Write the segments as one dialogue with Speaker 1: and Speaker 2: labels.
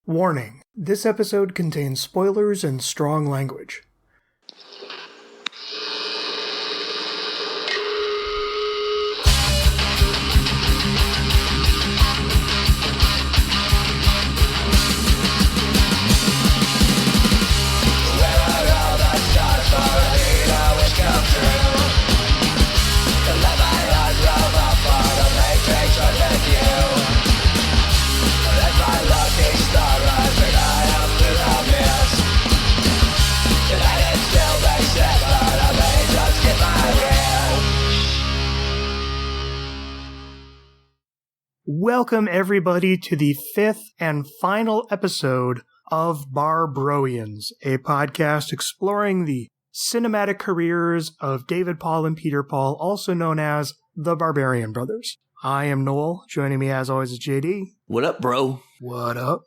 Speaker 1: Warning, this episode contains spoilers and strong language. Welcome everybody to the fifth and final episode of BarBROians, a podcast exploring the cinematic careers of David Paul and Peter Paul, also known as the Barbarian brothers. I am Noel. Joining me as always is JD.
Speaker 2: What up, bro?
Speaker 1: What up?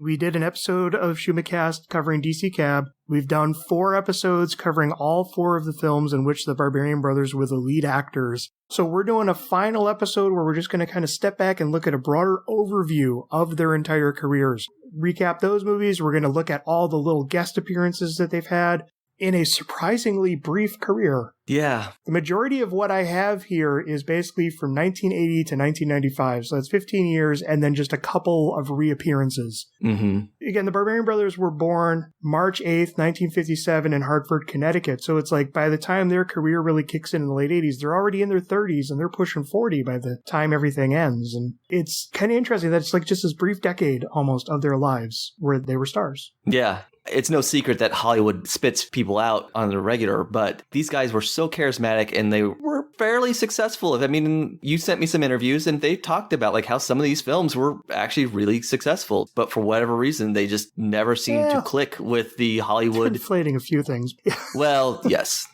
Speaker 1: We did an episode of Shumacast covering DC Cab. We've done 4 episodes covering all 4 of the films in which the Barbarian brothers were the lead actors. So we're doing a final episode where we're just going to kind of step back and look at a broader overview of their entire careers. Recap those movies. We're going to look at all the little guest appearances that they've had in a surprisingly brief career.
Speaker 2: Yeah.
Speaker 1: The majority of what I have here is basically from 1980 to 1995. So that's 15 years and then just a couple of reappearances.
Speaker 2: Mm-hmm.
Speaker 1: Again, the Barbarian brothers were born March 8th, 1957 in Hartford, Connecticut. So it's like by the time their career really kicks in the late 80s, they're already in their 30s and they're pushing 40 by the time everything ends. And it's kind of interesting that it's like just this brief decade almost of their lives where they were stars.
Speaker 2: Yeah. It's no secret that Hollywood spits people out on the regular, but these guys were so charismatic and they were fairly successful. I mean, you sent me some interviews and they talked about like how some of these films were actually really successful, but for whatever reason, they just never seemed to click with the Hollywood.
Speaker 1: Inflating a few things.
Speaker 2: Well, yes.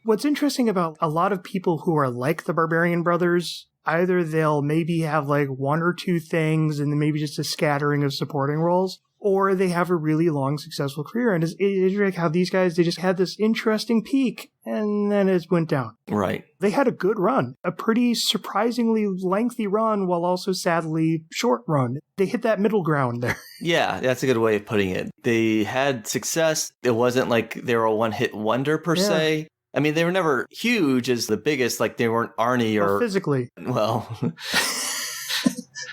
Speaker 1: What's interesting about a lot of people who are like the Barbarian brothers, either they'll maybe have like 1 or 2 things and then maybe just a scattering of supporting roles, or they have a really long, successful career. And it's like how these guys, they just had this interesting peak, and then it went down.
Speaker 2: Right.
Speaker 1: They had a good run, a pretty surprisingly lengthy run, while also sadly short run. They hit that middle ground there.
Speaker 2: Yeah, that's a good way of putting it. They had success. It wasn't like they were a one-hit wonder per se. I mean, they were never huge as the biggest, like they weren't Arnie or...
Speaker 1: Well, physically.
Speaker 2: Well...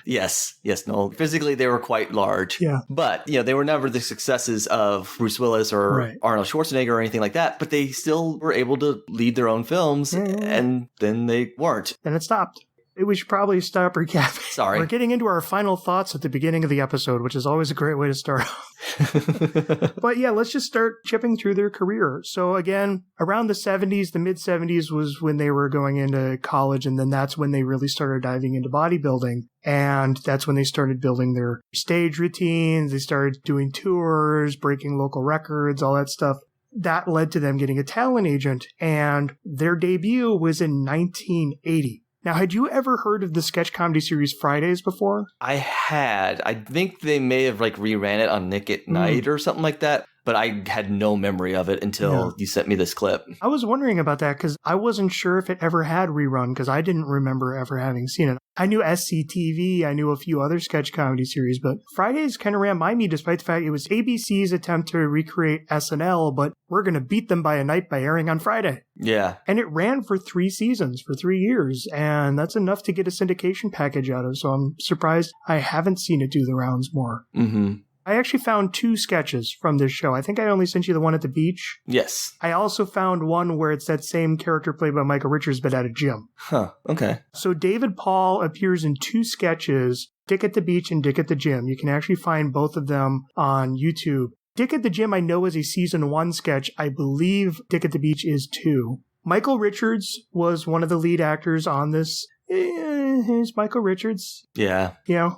Speaker 2: Yes, no. Physically, they were quite large.
Speaker 1: Yeah.
Speaker 2: But, they were never the successes of Bruce Willis or Arnold Schwarzenegger or anything like that. But they still were able to lead their own films, and then they weren't.
Speaker 1: And it stopped. We should probably stop recapping.
Speaker 2: Sorry.
Speaker 1: We're getting into our final thoughts at the beginning of the episode, which is always a great way to start off. But yeah, let's just start chipping through their career. So again, around the 70s, the mid-70s was when they were going into college, and then that's when they really started diving into bodybuilding. And that's when they started building their stage routines. They started doing tours, breaking local records, all that stuff. That led to them getting a talent agent, and their debut was in 1980. Now, had you ever heard of the sketch comedy series Fridays before?
Speaker 2: I had. I think they may have reran it on Nick at Night or something like that. But I had no memory of it until you sent me this clip.
Speaker 1: I was wondering about that because I wasn't sure if it ever had rerun because I didn't remember ever having seen it. I knew SCTV, I knew a few other sketch comedy series, but Fridays kind of ran by me despite the fact it was ABC's attempt to recreate SNL, but we're going to beat them by a night by airing on Friday.
Speaker 2: Yeah.
Speaker 1: And it ran for 3 seasons, for 3 years, and that's enough to get a syndication package out of, so I'm surprised I haven't seen it do the rounds more.
Speaker 2: Mm-hmm.
Speaker 1: I actually found 2 sketches from this show. I think I only sent you the one at the beach.
Speaker 2: Yes.
Speaker 1: I also found one where it's that same character played by Michael Richards, but at a gym.
Speaker 2: Huh. Okay.
Speaker 1: So David Paul appears in 2 sketches, Dick at the Beach and Dick at the Gym. You can actually find both of them on YouTube. Dick at the Gym I know is a season 1 sketch. I believe Dick at the Beach is 2. Michael Richards was one of the lead actors on this. Here's Michael Richards.
Speaker 2: Yeah.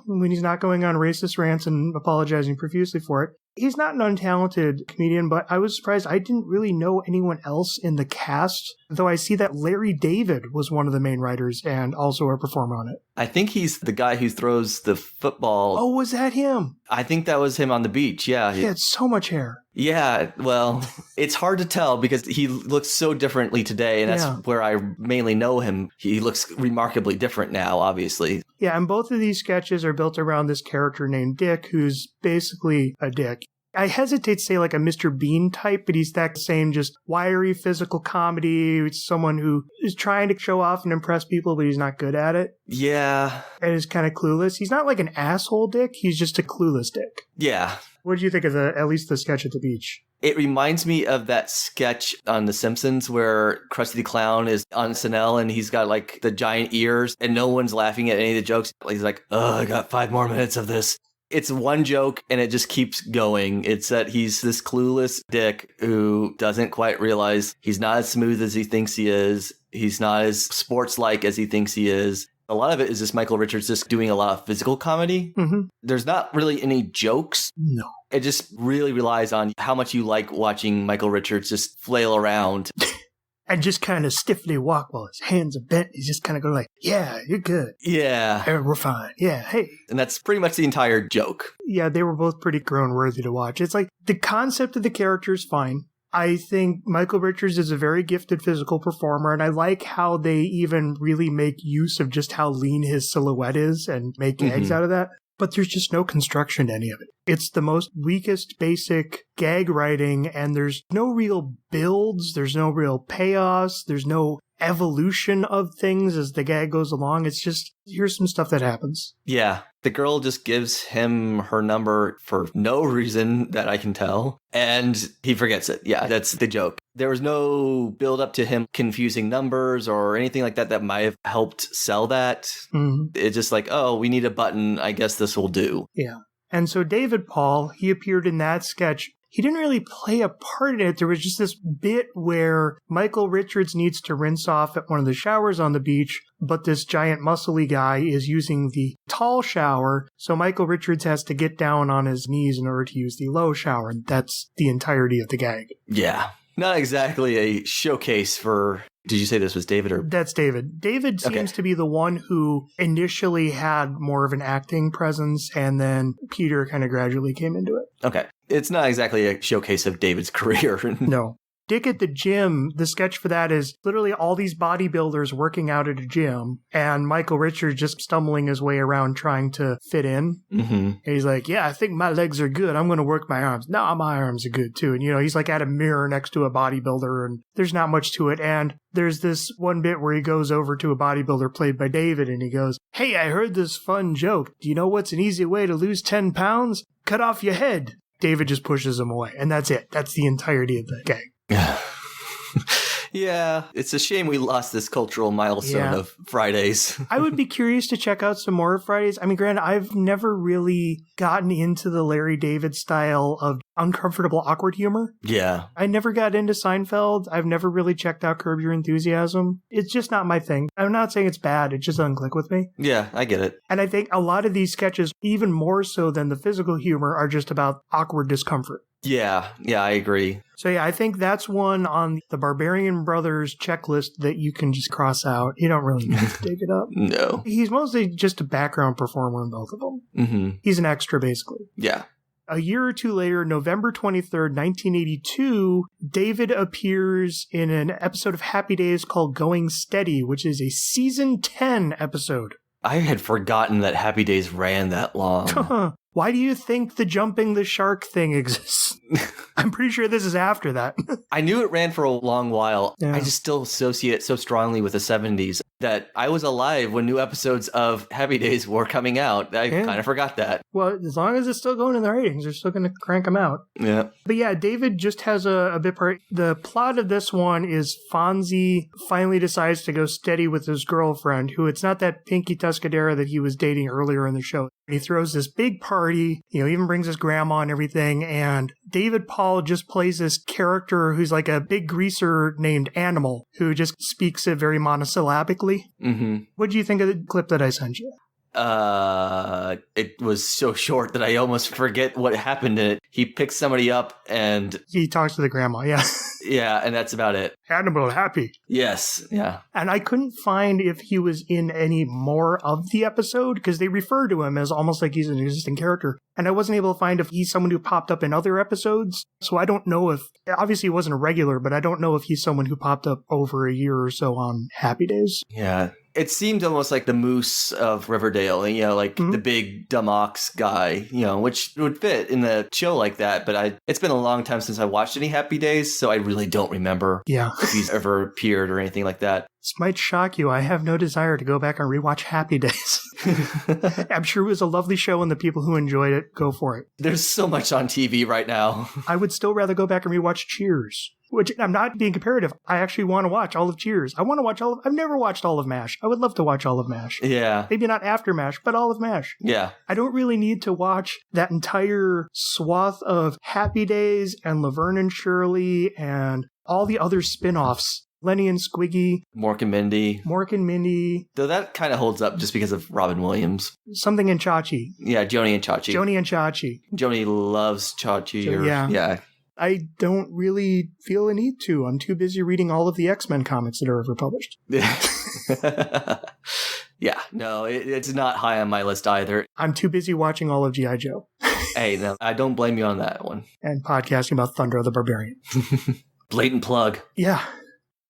Speaker 1: When he's not going on racist rants and apologizing profusely for it. He's not an untalented comedian, but I was surprised I didn't really know anyone else in the cast, though I see that Larry David was one of the main writers and also a performer on it.
Speaker 2: I think he's the guy who throws the football.
Speaker 1: Oh, was that him?
Speaker 2: I think that was him on the beach. Yeah.
Speaker 1: He had so much hair.
Speaker 2: Yeah, well, it's hard to tell because he looks so differently today, and that's where I mainly know him. He looks remarkably different now, obviously.
Speaker 1: Yeah, and both of these sketches are built around this character named Dick, who's basically a dick. I hesitate to say like a Mr. Bean type, but he's that same just wiry physical comedy. It's someone who is trying to show off and impress people, but he's not good at it.
Speaker 2: Yeah.
Speaker 1: And is kind of clueless. He's not like an asshole dick. He's just a clueless dick.
Speaker 2: Yeah.
Speaker 1: What did you think of at least the sketch at the beach?
Speaker 2: It reminds me of that sketch on The Simpsons where Krusty the Clown is on SNL and he's got like the giant ears and no one's laughing at any of the jokes. He's like, oh, I got 5 more minutes of this. It's one joke and it just keeps going. It's that he's this clueless dick who doesn't quite realize he's not as smooth as he thinks he is. He's not as sports-like as he thinks he is. A lot of it is just Michael Richards just doing a lot of physical comedy. Mm-hmm. There's not really any jokes.
Speaker 1: No.
Speaker 2: It just really relies on how much you like watching Michael Richards just flail around.
Speaker 1: And just kind of stiffly walk while his hands are bent. He's just kind of going like, yeah, you're good.
Speaker 2: Yeah.
Speaker 1: Hey, we're fine. Yeah, hey.
Speaker 2: And that's pretty much the entire joke.
Speaker 1: Yeah, they were both pretty groan-worthy to watch. It's like the concept of the character is fine. I think Michael Richards is a very gifted physical performer, and I like how they even really make use of just how lean his silhouette is and make gags out of that. But there's just no construction to any of it. It's the most weakest basic gag writing, and there's no real builds, there's no real payoffs, there's no evolution of things as the gag goes along. It's just, here's some stuff that happens.
Speaker 2: Yeah. The girl just gives him her number for no reason that I can tell, and he forgets it. Yeah, that's the joke. There was no build up to him confusing numbers or anything like that that might have helped sell that. Mm-hmm. It's just like, oh, we need a button. I guess this will do.
Speaker 1: Yeah. And so David Paul, he appeared in that sketch. He didn't really play a part in it. There was just this bit where Michael Richards needs to rinse off at one of the showers on the beach, but this giant muscly guy is using the tall shower, so Michael Richards has to get down on his knees in order to use the low shower. And that's the entirety of the gag.
Speaker 2: Yeah. Not exactly a showcase for... Did you say this was David or...
Speaker 1: That's David. David seems to be the one who initially had more of an acting presence, and then Peter kind of gradually came into it.
Speaker 2: Okay. It's not exactly a showcase of David's career.
Speaker 1: No. Dick at the gym, the sketch for that is literally all these bodybuilders working out at a gym and Michael Richards just stumbling his way around trying to fit in. Mm-hmm. And he's like, yeah, I think my legs are good. I'm going to work my arms. No, my arms are good too. And, he's like at a mirror next to a bodybuilder and there's not much to it. And there's this one bit where he goes over to a bodybuilder played by David and he goes, hey, I heard this fun joke. Do you know what's an easy way to lose 10 pounds? Cut off your head. David just pushes him away. And that's it. That's the entirety of the gag.
Speaker 2: Yeah, it's a shame we lost this cultural milestone of Fridays.
Speaker 1: I would be curious to check out some more Fridays. I mean, granted, I've never really gotten into the Larry David style of uncomfortable, awkward humor.
Speaker 2: Yeah.
Speaker 1: I never got into Seinfeld. I've never really checked out Curb Your Enthusiasm. It's just not my thing. I'm not saying it's bad. It just doesn't click with me.
Speaker 2: Yeah, I get it.
Speaker 1: And I think a lot of these sketches, even more so than the physical humor, are just about awkward discomfort.
Speaker 2: Yeah, I agree.
Speaker 1: So yeah, I think that's one on the Barbarian Brothers checklist that you can just cross out. You don't really need to dig it up.
Speaker 2: No.
Speaker 1: He's mostly just a background performer in both of them. Mm-hmm. He's an extra, basically.
Speaker 2: Yeah.
Speaker 1: A year or two later, November 23rd, 1982, David appears in an episode of Happy Days called Going Steady, which is a season 10 episode.
Speaker 2: I had forgotten that Happy Days ran that long.
Speaker 1: Why do you think the jumping the shark thing exists? I'm pretty sure this is after that.
Speaker 2: I knew it ran for a long while.
Speaker 1: Yeah.
Speaker 2: I just still associate it so strongly with the 70s that I was alive when new episodes of Happy Days were coming out. I kind of forgot that.
Speaker 1: Well, as long as it's still going in the ratings, they're still going to crank them out.
Speaker 2: Yeah.
Speaker 1: But yeah, David just has a bit part. The plot of this one is Fonzie finally decides to go steady with his girlfriend, who it's not that Pinky Tuscadera that he was dating earlier in the show. He throws this big party, even brings his grandma and everything, and David Paul just plays this character who's like a big greaser named Animal, who just speaks it very monosyllabically. Mm-hmm. What do you think of the clip that I sent you?
Speaker 2: It was so short that I almost forget what happened in it. He picks somebody up and...
Speaker 1: He talks to the grandma, yeah.
Speaker 2: Yeah, and that's about it.
Speaker 1: Hannibal happy.
Speaker 2: Yes, yeah.
Speaker 1: And I couldn't find if he was in any more of the episode, because they refer to him as almost like he's an existing character. And I wasn't able to find if he's someone who popped up in other episodes. So I don't know if... Obviously, he wasn't a regular, but I don't know if he's someone who popped up over a year or so on Happy Days.
Speaker 2: Yeah. It seemed almost like the Moose of Riverdale, like the big dumb ox guy, which would fit in the show like that. But it's been a long time since I watched any Happy Days, so I really don't remember if he's ever appeared or anything like that.
Speaker 1: This might shock you. I have no desire to go back and rewatch Happy Days. I'm sure it was a lovely show, and the people who enjoyed it, go for it.
Speaker 2: There's so much on TV right now.
Speaker 1: I would still rather go back and rewatch Cheers. Which, I'm not being comparative. I actually want to watch all of Cheers. I want to watch I've never watched all of MASH. I would love to watch all of MASH.
Speaker 2: Yeah.
Speaker 1: Maybe not after MASH, but all of MASH.
Speaker 2: Yeah.
Speaker 1: I don't really need to watch that entire swath of Happy Days and Laverne and Shirley and all the other spin-offs. Lenny and Squiggy.
Speaker 2: Mork and Mindy.
Speaker 1: Though
Speaker 2: that kind of holds up just because of Robin Williams.
Speaker 1: Something in Chachi.
Speaker 2: Yeah, Joni and Chachi.
Speaker 1: Joni
Speaker 2: loves Chachi.
Speaker 1: So, yeah. I don't really feel a need to. I'm too busy reading all of the X-Men comics that are ever published.
Speaker 2: Yeah, no, it's not high on my list either.
Speaker 1: I'm too busy watching all of G.I. Joe.
Speaker 2: Hey, no, I don't blame you on that one.
Speaker 1: And podcasting about Thunder the Barbarian.
Speaker 2: Blatant plug.
Speaker 1: Yeah.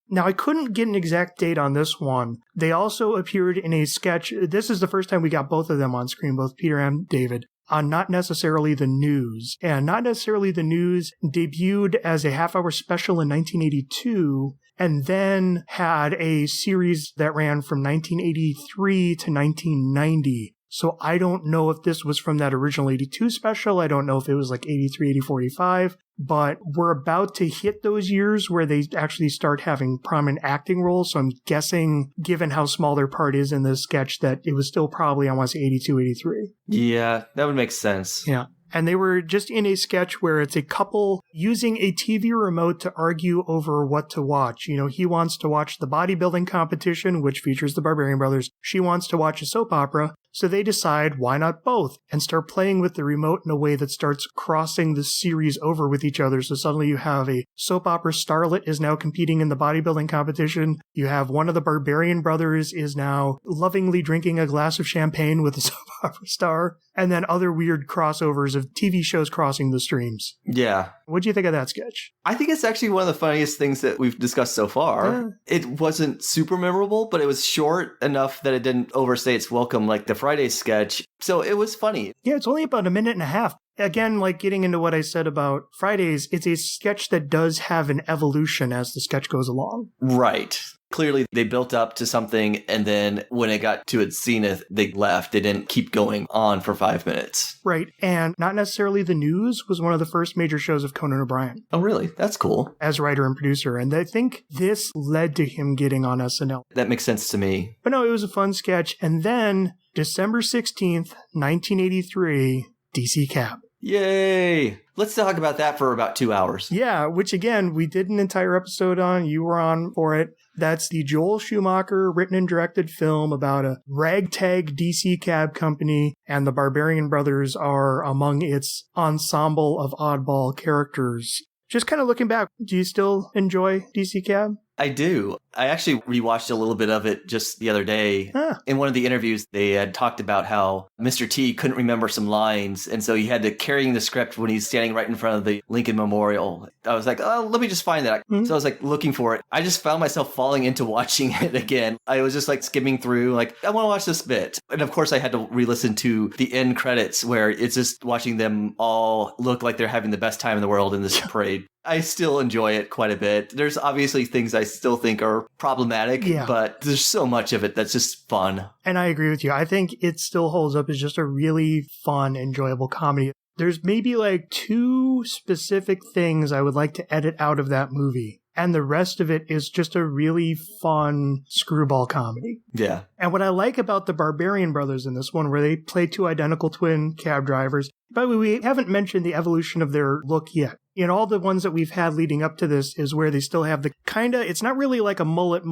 Speaker 1: Now, I couldn't get an exact date on this one. They also appeared in a sketch. This is the first time we got both of them on screen, both Peter and David, on Not Necessarily the News. And Not Necessarily the News debuted as a half-hour special in 1982, and then had a series that ran from 1983 to 1990. So I don't know if this was from that original 82 special. I don't know if it was like 83, 84, 85. But we're about to hit those years where they actually start having prominent acting roles. So I'm guessing, given how small their part is in this sketch, that it was still probably, I want to say, 82, 83.
Speaker 2: Yeah, that would make sense.
Speaker 1: Yeah. And they were just in a sketch where it's a couple using a TV remote to argue over what to watch. He wants to watch the bodybuilding competition, which features the Barbarian brothers. She wants to watch a soap opera. So they decide, why not both? And start playing with the remote in a way that starts crossing the series over with each other. So suddenly you have a soap opera starlet is now competing in the bodybuilding competition. You have one of the Barbarian brothers is now lovingly drinking a glass of champagne with a soap opera star. And then other weird crossovers of TV shows crossing the streams.
Speaker 2: Yeah.
Speaker 1: What do you think of that sketch?
Speaker 2: I think it's actually one of the funniest things that we've discussed so far. Yeah. It wasn't super memorable, but it was short enough that it didn't overstay its welcome like the Friday sketch. So it was funny.
Speaker 1: Yeah, it's only about a minute and a half. Again, like getting into what I said about Fridays, it's a sketch that does have an evolution as the sketch goes along.
Speaker 2: Right. Clearly, they built up to something, and then when it got to its zenith, they left. They didn't keep going on for 5 minutes.
Speaker 1: Right. And Not Necessarily the News was one of the first major shows of Conan O'Brien.
Speaker 2: Oh, really? That's cool.
Speaker 1: As writer and producer. And I think this led to him getting on SNL.
Speaker 2: That makes sense to me.
Speaker 1: But no, it was a fun sketch. And then, December 16th, 1983, DC Cab.
Speaker 2: Yay! Let's talk about that for about 2 hours.
Speaker 1: Yeah, which again, we did an entire episode on. You were on for it. That's the Joel Schumacher written and directed film about a ragtag DC cab company, and the Barbarian brothers are among its ensemble of oddball characters. Just kind of looking back, do you still enjoy DC Cab?
Speaker 2: I do. I actually rewatched a little bit of it just the other day. In one of the interviews, they had talked about how Mr. T couldn't remember some lines, and so he had to carry the script when he's standing right in front of the Lincoln Memorial. I was like, oh, let me just find that. So I was like looking for it. I just found myself falling into watching it again. I was just like skimming through, like, I want to watch this bit. And of course, I had to re-listen to the end credits where it's just watching them all look like they're having the best time in the world in this parade. I still enjoy it quite a bit. There's obviously things I still think are problematic, but there's so much of it that's just fun.
Speaker 1: And I agree with you. I think it still holds up as just a really fun, enjoyable comedy. There's maybe like 2 specific things I would like to edit out of that movie. And the rest of it is just a really fun screwball comedy.
Speaker 2: Yeah.
Speaker 1: And what I like about the Barbarian brothers in this one, where they play 2 identical twin cab drivers. By the way, we haven't mentioned the evolution of their look yet. In all the ones that we've had leading up to this is where they still have the it's not really like a mullet.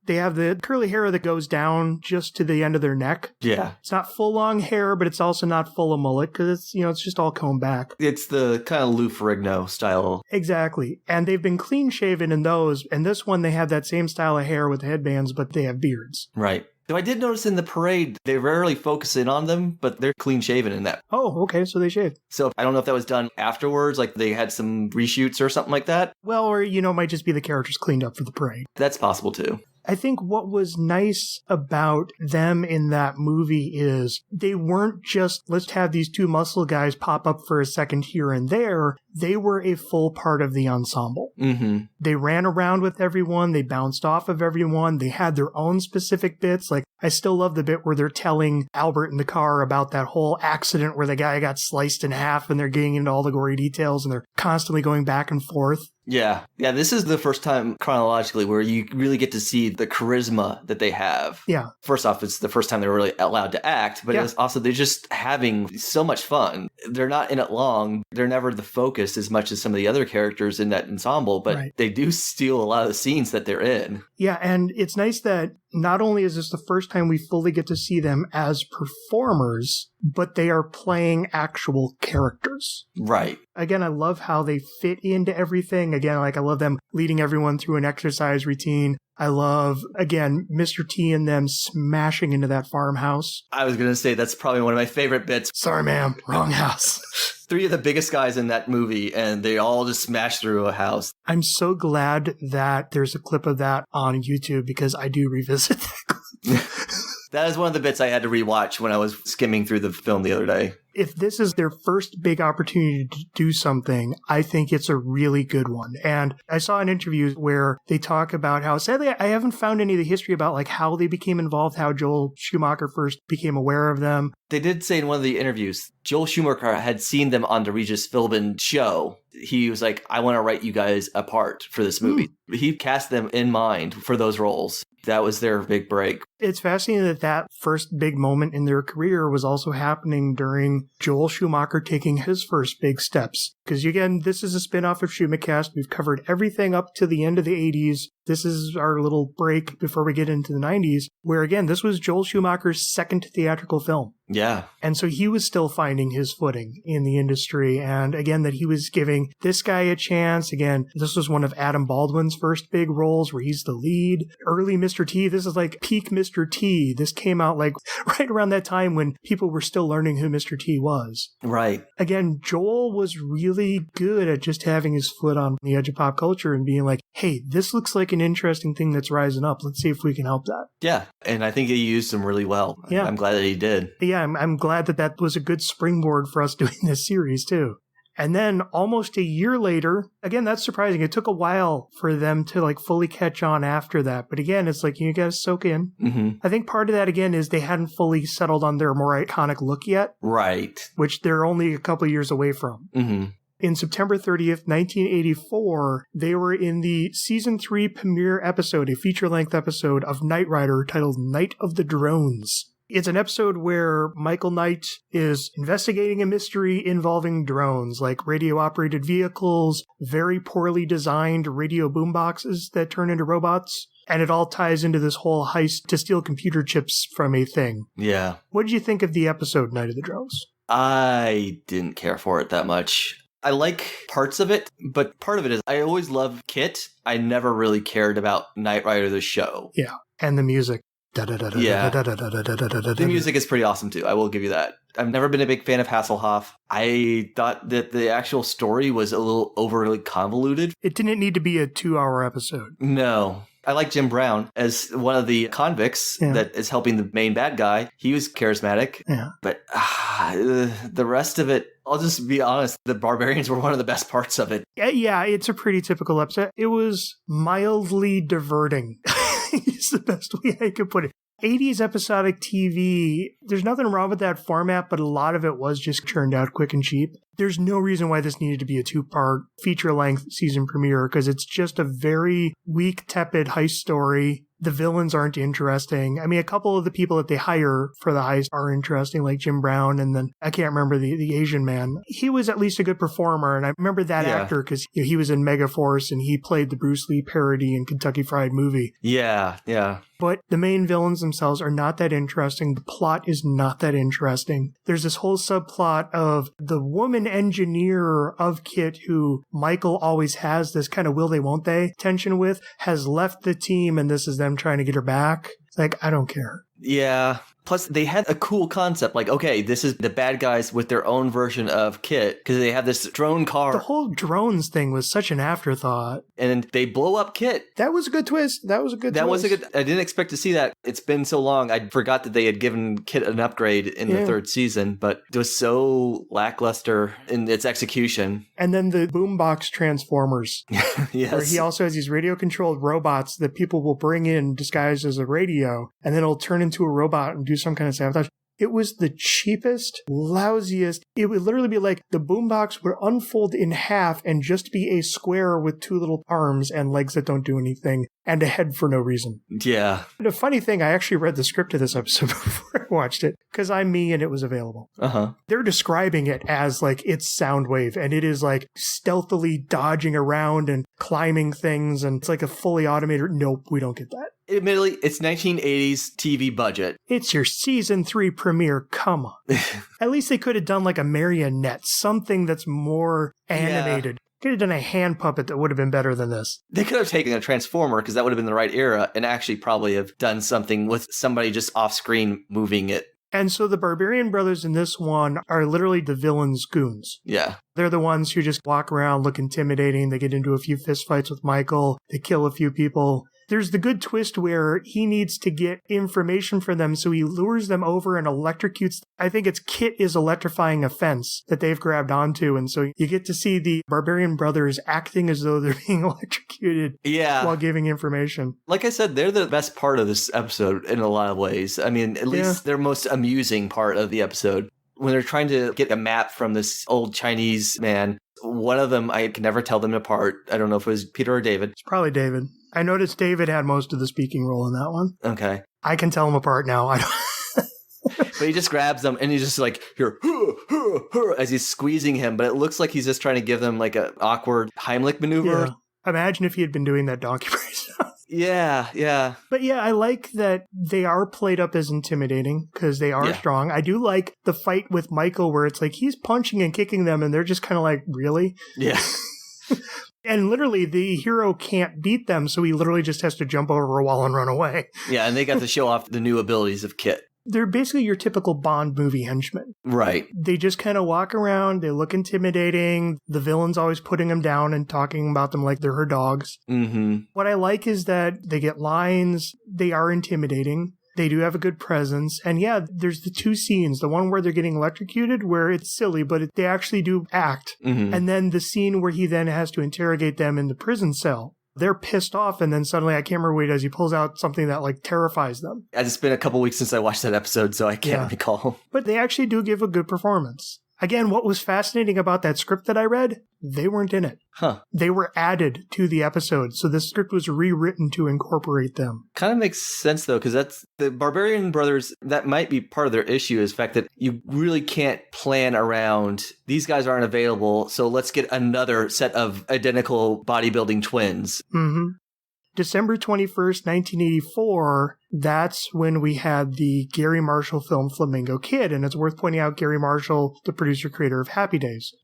Speaker 1: They have the curly hair that goes down just to the end of their neck.
Speaker 2: Yeah.
Speaker 1: It's not full long hair, but it's also not full of mullet because it's, it's just all combed back.
Speaker 2: It's the kind of Lou Ferrigno style.
Speaker 1: Exactly. And they've been clean shaven in those. And this one, they have that same style of hair with headbands, but they have beards.
Speaker 2: Right. Though I did notice in the parade, they rarely focus in on them, but they're clean shaven in that.
Speaker 1: Oh, okay. So they shaved.
Speaker 2: So I don't know if that was done afterwards, like they had some reshoots or something like that.
Speaker 1: Well, or, it might just be the characters cleaned up for the parade.
Speaker 2: That's possible too.
Speaker 1: I think what was nice about them in that movie is they weren't just, let's have these two muscle guys pop up for a second here and there. They were a full part of the ensemble.
Speaker 2: Mm-hmm.
Speaker 1: They ran around with everyone. They bounced off of everyone. They had their own specific bits. Like, I still love the bit where they're telling Albert in the car about that whole accident where the guy got sliced in half and they're getting into all the gory details and they're constantly going back and forth.
Speaker 2: Yeah. Yeah, this is the first time chronologically where you really get to see the charisma that they have.
Speaker 1: Yeah.
Speaker 2: First off, it's the first time they were really allowed to act, but it's also they're just having so much fun. They're not in it long. They're never the focus as much as some of the other characters in that ensemble, but they do steal a lot of the scenes that they're in.
Speaker 1: Yeah, and it's nice that not only is this the first time we fully get to see them as performers, but they are playing actual characters.
Speaker 2: Right.
Speaker 1: Again, I love how they fit into everything. Again, I love them leading everyone through an exercise routine. I love, again, Mr. T and them smashing into that farmhouse.
Speaker 2: I was going to say that's probably one of my favorite bits.
Speaker 1: Sorry, ma'am. Wrong house.
Speaker 2: 3 of the biggest guys in that movie, and they all just smash through a house.
Speaker 1: I'm so glad that there's a clip of that on YouTube because I do revisit that clip.
Speaker 2: That is one of the bits I had to rewatch when I was skimming through the film the other day.
Speaker 1: If this is their first big opportunity to do something, I think it's a really good one. And I saw an interview where they talk about how, sadly, I haven't found any of the history about like how they became involved, how Joel Schumacher first became aware of them.
Speaker 2: They did say in one of the interviews, Joel Schumacher had seen them on the Regis Philbin show. He was like, I want to write you guys a part for this movie. He cast them in mind for those roles. That was their big break. It's
Speaker 1: fascinating that that first big moment in their career was also happening during Joel Schumacher taking his first big steps. Because again, this is a spin-off of Schumacast. We've covered everything up to the end of the 80s. This is our little break before we get into the 90s, where again, this was Joel Schumacher's second theatrical film.
Speaker 2: Yeah.
Speaker 1: And so he was still finding his footing in the industry. And again, that he was giving this guy a chance. Again, this was one of Adam Baldwin's first big roles where he's the lead. Early Mr. T, this is like peak Mr. T. This came out like right around that time when people were still learning who Mr. T was.
Speaker 2: Right.
Speaker 1: Again, Joel was really good at just having his foot on the edge of pop culture and being like, hey, this looks like an interesting thing that's rising up. Let's see if we can help that.
Speaker 2: Yeah. And I think he used them really well.
Speaker 1: Yeah.
Speaker 2: I'm glad that he did.
Speaker 1: Yeah. I'm glad that that was a good springboard for us doing this series too. And then almost a year later, again, that's surprising. It took a while for them to like fully catch on after that. But again, it's like you guys soak in.
Speaker 2: Mm-hmm.
Speaker 1: I think part of that, again, is they hadn't fully settled on their more iconic look yet.
Speaker 2: Right.
Speaker 1: Which they're only a couple of years away from.
Speaker 2: Mm-hmm.
Speaker 1: In September 30th, 1984, they were in the season 3 premiere episode, a feature-length episode of Knight Rider titled Night of the Drones. It's an episode where Michael Knight is investigating a mystery involving drones, like radio-operated vehicles, very poorly designed radio boomboxes that turn into robots. And it all ties into this whole heist to steal computer chips from a thing.
Speaker 2: Yeah.
Speaker 1: What did you think of the episode Night of the Drones?
Speaker 2: I didn't care for it that much. I like parts of it, but part of it is I always loved Kit. I never really cared about Knight Rider the show.
Speaker 1: Yeah. And the music.
Speaker 2: Yeah. The music is pretty awesome too. I will give you that. I've never been a big fan of Hasselhoff. I thought that the actual story was a little overly convoluted.
Speaker 1: It didn't need to be a 2-hour episode.
Speaker 2: No. I like Jim Brown as one of the convicts that is helping the main bad guy. He was charismatic.
Speaker 1: Yeah.
Speaker 2: But the rest of it, I'll just be honest, the Barbarians were one of the best parts of it.
Speaker 1: Yeah, it's a pretty typical episode. It was mildly diverting. It's the best way I could put it. 80s episodic TV, there's nothing wrong with that format, but a lot of it was just churned out quick and cheap. There's no reason why this needed to be a 2-part feature-length season premiere, because it's just a very weak, tepid heist story. The villains aren't interesting. I mean, a couple of the people that they hire for the heist are interesting, like Jim Brown, and then I can't remember the Asian man. He was at least a good performer, and I remember that actor because he was in Megaforce, and he played the Bruce Lee parody in Kentucky Fried Movie.
Speaker 2: Yeah.
Speaker 1: But the main villains themselves are not that interesting. The plot is not that interesting. There's this whole subplot of the woman engineer of KITT, who Michael always has this kind of will they, won't they tension with, has left the team, and this is them trying to get her back. It's like, I don't care.
Speaker 2: Yeah. Plus, they had a cool concept. Like, okay, this is the bad guys with their own version of KITT, because they have this drone car.
Speaker 1: The whole drones thing was such an afterthought.
Speaker 2: And they blow up KITT.
Speaker 1: That was a good twist. That was a good twist.
Speaker 2: I didn't expect to see that. It's been so long. I forgot that they had given KITT an upgrade in the third season, but it was so lackluster in its execution.
Speaker 1: And then the boombox transformers.
Speaker 2: Yes.
Speaker 1: Where he also has these radio-controlled robots that people will bring in disguised as a radio, and then it'll turn into a robot and do some kind of sabotage. It was the cheapest, lousiest. It would literally be like the boombox would unfold in half and just be a square with 2 little arms and legs that don't do anything and a head for no reason.
Speaker 2: Yeah.
Speaker 1: The funny thing, I actually read the script of this episode before I watched it because I'm me and it was available.
Speaker 2: Uh-huh.
Speaker 1: They're describing it as like it's Soundwave, and it is like stealthily dodging around and climbing things, and it's like a fully automated. Nope, we don't get that.
Speaker 2: Admittedly, it's 1980s TV budget.
Speaker 1: It's your season 3 premiere. Come on. At least they could have done like a marionette, something that's more animated.
Speaker 2: Yeah.
Speaker 1: Could have done a hand puppet that would have been better than this.
Speaker 2: They could have taken a Transformer, because that would have been the right era, and actually probably have done something with somebody just off screen moving it.
Speaker 1: And so the Barbarian brothers in this one are literally the villain's goons.
Speaker 2: Yeah.
Speaker 1: They're the ones who just walk around, look intimidating. They get into a few fistfights with Michael. They kill a few people. There's the good twist where he needs to get information from them, so he lures them over and electrocutes. I think it's KITT is electrifying a fence that they've grabbed onto, and so you get to see the Barbarian brothers acting as though they're being electrocuted while giving information.
Speaker 2: Like I said, they're the best part of this episode in a lot of ways. I mean, at least they're most amusing part of the episode. When they're trying to get a map from this old Chinese man, one of them, I can never tell them apart. I don't know if it was Peter or David.
Speaker 1: It's probably David. I noticed David had most of the speaking role in that one.
Speaker 2: Okay.
Speaker 1: I can tell them apart now.
Speaker 2: But he just grabs them and he's just like, here, as he's squeezing him. But it looks like he's just trying to give them like an awkward Heimlich maneuver.
Speaker 1: Yeah. Imagine if he had been doing that documentary stuff.
Speaker 2: Yeah.
Speaker 1: But yeah, I like that they are played up as intimidating because they are strong. I do like the fight with Michael where it's like he's punching and kicking them and they're just kind of like, really?
Speaker 2: Yeah.
Speaker 1: And literally the hero can't beat them, so he literally just has to jump over a wall and run away.
Speaker 2: Yeah, and they got to show off the new abilities of KITT.
Speaker 1: They're basically your typical Bond movie henchmen.
Speaker 2: Right.
Speaker 1: They just kind of walk around. They look intimidating. The villain's always putting them down and talking about them like they're her dogs.
Speaker 2: Mm-hmm.
Speaker 1: What I like is that they get lines. They are intimidating. They do have a good presence. And yeah, there's the 2 scenes. The one where they're getting electrocuted, where it's silly, but they actually do act.
Speaker 2: Mm-hmm.
Speaker 1: And then the scene where he then has to interrogate them in the prison cell. They're pissed off, and then suddenly, I can't remember what he does. He pulls out something that, like, terrifies them.
Speaker 2: It's been a couple weeks since I watched that episode, so I can't recall.
Speaker 1: But they actually do give a good performance. Again, what was fascinating about that script that I read, they weren't in it.
Speaker 2: Huh.
Speaker 1: They were added to the episode, so the script was rewritten to incorporate them.
Speaker 2: Kind of makes sense, though, because that's the Barbarian brothers, that might be part of their issue, is the fact that you really can't plan around, these guys aren't available, so let's get another set of identical bodybuilding twins.
Speaker 1: Mm-hmm. December 21st, 1984, that's when we had the Gary Marshall film Flamingo Kid. And it's worth pointing out Gary Marshall, the producer-creator of Happy Days.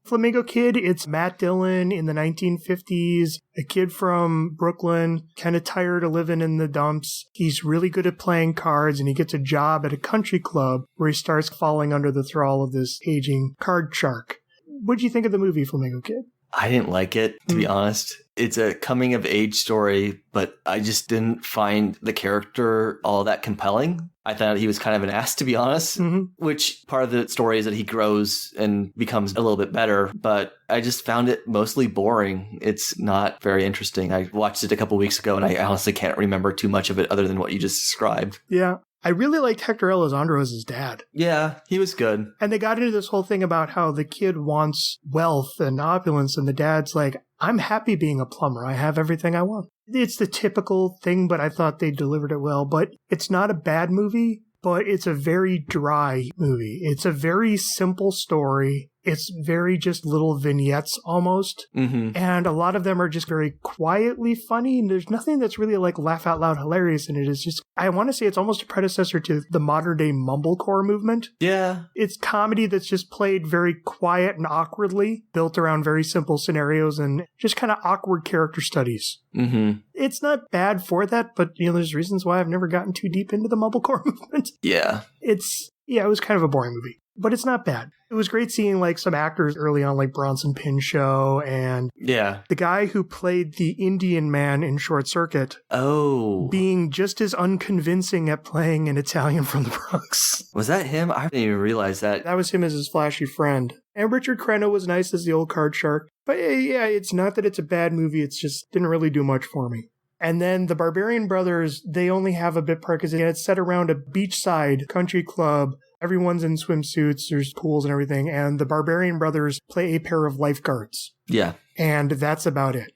Speaker 1: Flamingo Kid, it's Matt Dillon in the 1950s, a kid from Brooklyn, kind of tired of living in the dumps. He's really good at playing cards, and he gets a job at a country club where he starts falling under the thrall of this aging card shark. What'd you think of the movie Flamingo Kid?
Speaker 2: I didn't like it, to be honest. It's a coming-of-age story, but I just didn't find the character all that compelling. I thought he was kind of an ass, to be honest, which part of the story is that he grows and becomes a little bit better, but I just found it mostly boring. It's not very interesting. I watched it a couple weeks ago, and I honestly can't remember too much of it other than what you just described.
Speaker 1: Yeah. I really liked Hector Elizondo as his dad.
Speaker 2: Yeah, he was good.
Speaker 1: And they got into this whole thing about how the kid wants wealth and opulence, and the dad's like, I'm happy being a plumber. I have everything I want. It's the typical thing, but I thought they delivered it well. But it's not a bad movie, but it's a very dry movie. It's a very simple story. It's very just little vignettes almost.
Speaker 2: Mm-hmm.
Speaker 1: And a lot of them are just very quietly funny. And there's nothing that's really like laugh out loud hilarious in it. It's just, I want to say it's almost a predecessor to the modern day mumblecore movement.
Speaker 2: Yeah.
Speaker 1: It's comedy that's just played very quiet and awkwardly, built around very simple scenarios and just kind of awkward character studies.
Speaker 2: Mm-hmm.
Speaker 1: It's not bad for that, but there's reasons why I've never gotten too deep into the mumblecore movement.
Speaker 2: Yeah.
Speaker 1: It was kind of a boring movie, but it's not bad. It was great seeing like some actors early on, like Bronson Pinchot and the guy who played the Indian man in Short Circuit.
Speaker 2: Oh.
Speaker 1: Being just as unconvincing at playing an Italian from the Bronx.
Speaker 2: Was that him? I didn't even realize that.
Speaker 1: That was him as his flashy friend. And Richard Crenna was nice as the old card shark. But yeah, it's not that it's a bad movie. It's just didn't really do much for me. And then the Barbarian Brothers, they only have a bit part because it's set around a beachside country club. Everyone's in swimsuits, there's pools and everything, and the Barbarian Brothers play a pair of lifeguards.
Speaker 2: Yeah.
Speaker 1: And that's about it.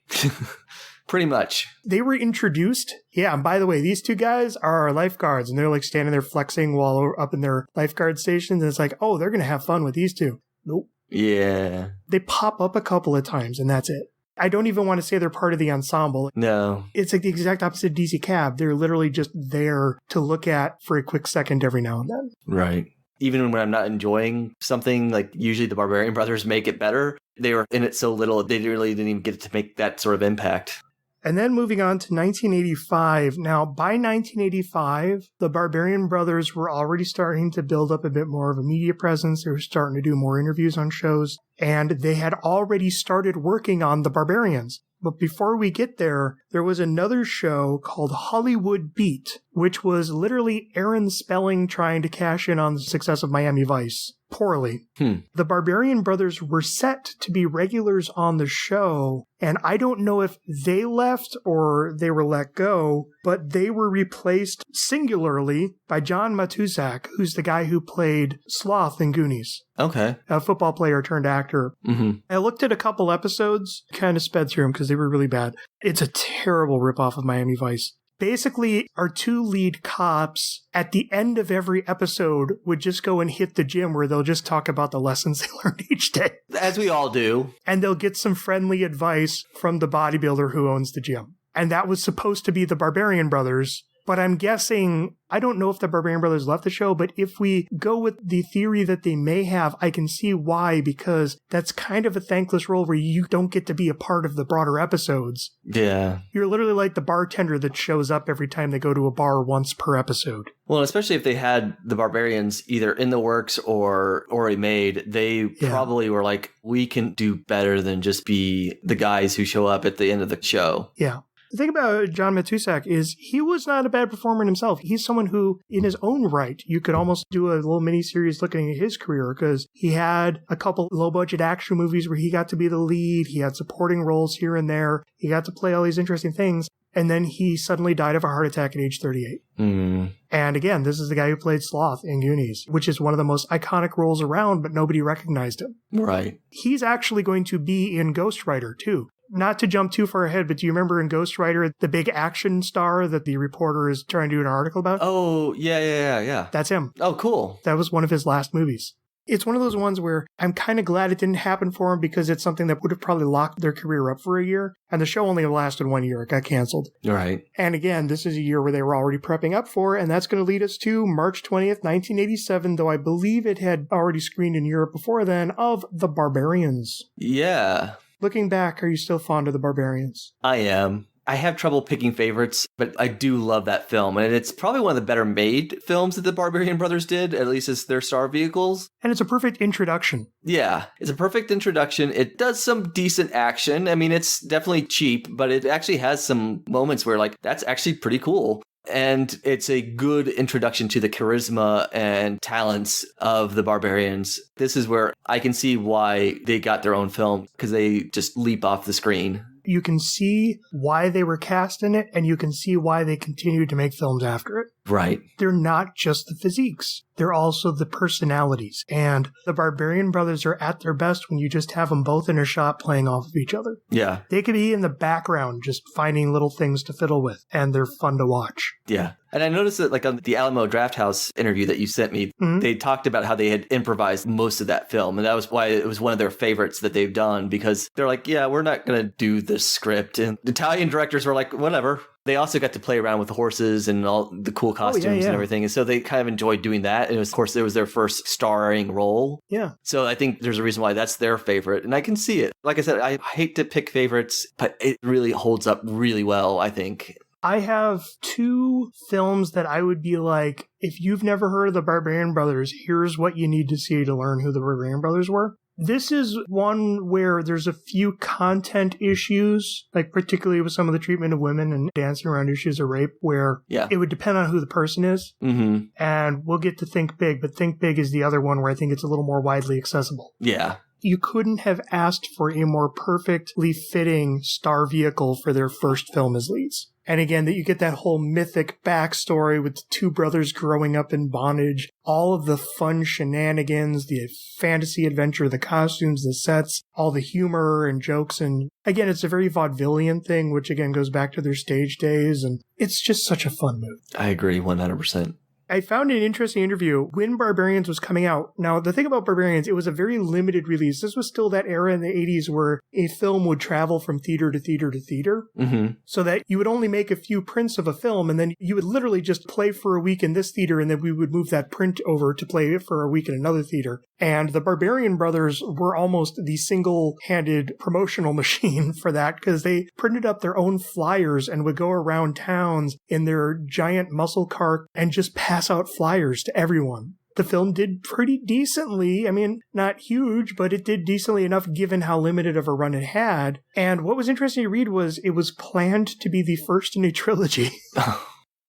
Speaker 2: Pretty much.
Speaker 1: They were introduced. Yeah, and by the way, these two guys are our lifeguards, and they're like standing there flexing while up in their lifeguard stations, and it's like, oh, they're going to have fun with these two. Nope.
Speaker 2: Yeah.
Speaker 1: They pop up a couple of times, and that's it. I don't even want to say they're part of the ensemble.
Speaker 2: No.
Speaker 1: It's like the exact opposite of DC Cab. They're literally just there to look at for a quick second every now and then.
Speaker 2: Right. Even when I'm not enjoying something, like usually the Barbarian Brothers make it better. They were in it so little, they really didn't even get to make that sort of impact.
Speaker 1: And then moving on to 1985. Now, by 1985, the Barbarian Brothers were already starting to build up a bit more of a media presence. They were starting to do more interviews on shows. And they had already started working on the Barbarians. But before we get there, there was another show called Hollywood Beat, which was literally Aaron Spelling trying to cash in on the success of Miami Vice. Poorly. The Barbarian Brothers were set to be regulars on the show, and I don't know if they left or they were let go, but they were replaced singularly by John Matuszak, who's the guy who played Sloth in Goonies.
Speaker 2: Okay.
Speaker 1: A football player turned actor.
Speaker 2: Mm-hmm.
Speaker 1: I looked at a couple episodes, kind of sped through them because they were really bad. It's a terrible ripoff of Miami Vice. Basically, our two lead cops at the end of every episode would just go and hit the gym where they'll just talk about the lessons they learned each day.
Speaker 2: As we all do.
Speaker 1: And they'll get some friendly advice from the bodybuilder who owns the gym. And that was supposed to be the Barbarian Brothers. But I'm guessing, I don't know if the Barbarian Brothers left the show, but if we go with the theory that they may have, I can see why, because that's kind of a thankless role where you don't get to be a part of the broader episodes.
Speaker 2: Yeah.
Speaker 1: You're literally like the bartender that shows up every time they go to a bar once per episode.
Speaker 2: Well, especially if they had the Barbarians either in the works or already made, they probably were like, we can do better than just be the guys who show up at the end of the show.
Speaker 1: Yeah. The thing about John Matuszak is he was not a bad performer in himself. He's someone who, in his own right, you could almost do a little mini-series looking at his career because he had a couple low-budget action movies where he got to be the lead. He had supporting roles here and there. He got to play all these interesting things. And then he suddenly died of a heart attack at age 38.
Speaker 2: Mm.
Speaker 1: And again, this is the guy who played Sloth in Goonies, which is one of the most iconic roles around, but nobody recognized him.
Speaker 2: Right.
Speaker 1: He's actually going to be in Ghost Rider, too. Not to jump too far ahead, but do you remember in Ghost Rider, the big action star that the reporter is trying to do an article about?
Speaker 2: Oh, yeah.
Speaker 1: That's him.
Speaker 2: Oh, cool.
Speaker 1: That was one of his last movies. It's one of those ones where I'm kind of glad it didn't happen for him because it's something that would have probably locked their career up for a year. And the show only lasted 1 year. It got canceled.
Speaker 2: Right.
Speaker 1: And again, this is a year where they were already prepping up for, and that's going to lead us to March 20th, 1987, though I believe it had already screened in Europe before then, of The Barbarians.
Speaker 2: Yeah.
Speaker 1: Looking back, are you still fond of The Barbarians?
Speaker 2: I am. I have trouble picking favorites, but I do love that film. And it's probably one of the better made films that the Barbarian Brothers did, at least as their star vehicles.
Speaker 1: And it's a perfect introduction.
Speaker 2: Yeah, it's a perfect introduction. It does some decent action. I mean, it's definitely cheap, but it actually has some moments where, like, that's actually pretty cool. And it's a good introduction to the charisma and talents of the Barbarians. This is where I can see why they got their own film, because they just leap off the screen.
Speaker 1: You can see why they were cast in it, and you can see why they continued to make films after it.
Speaker 2: Right.
Speaker 1: They're not just the physiques. They're also the personalities. And the Barbarian brothers are at their best when you just have them both in a shot playing off of each other.
Speaker 2: Yeah.
Speaker 1: They could be in the background just finding little things to fiddle with, and they're fun to watch.
Speaker 2: Yeah. And I noticed that like on the Alamo Drafthouse interview that you sent me, they talked about how they had improvised most of that film. And that was why it was one of their favorites that they've done, because they're like, yeah, we're not going to do this script. And Italian directors were like, whatever. They also got to play around with the horses and all the cool costumes and everything. And so they kind of enjoyed doing that. And of course, it was their first starring role.
Speaker 1: Yeah.
Speaker 2: So I think there's a reason why that's their favorite. And I can see it. Like I said, I hate to pick favorites, but it really holds up really well, I think.
Speaker 1: I have 2 films that I would be like, if you've never heard of the Barbarian brothers, here's what you need to see to learn who the Barbarian brothers were. This is one where there's a few content issues, like particularly with some of the treatment of women and dancing around issues of rape, where it would depend on who the person is. Mm-hmm. And we'll get to Think Big, but Think Big is the other one where I think it's a little more widely accessible.
Speaker 2: Yeah.
Speaker 1: You couldn't have asked for a more perfectly fitting star vehicle for their first film as leads. And again, that you get that whole mythic backstory with the 2 brothers growing up in bondage, all of the fun shenanigans, the fantasy adventure, the costumes, the sets, all the humor and jokes. And again, it's a very vaudevillian thing, which again goes back to their stage days. And it's just such a fun movie.
Speaker 2: I agree 100%.
Speaker 1: I found an interesting interview when Barbarians was coming out. Now, the thing about Barbarians, it was a very limited release. This was still that era in the 80s where a film would travel from theater to theater to theater. Mm-hmm. So that you would only make a few prints of a film, and then you would literally just play for a week in this theater, and then we would move that print over to play it for a week in another theater. And the Barbarian brothers were almost the single-handed promotional machine for that, because they printed up their own flyers and would go around towns in their giant muscle cart and just pass out flyers to everyone. The film did pretty decently. I mean, not huge, but it did decently enough given how limited of a run it had. And what was interesting to read was it was planned to be the first in a trilogy.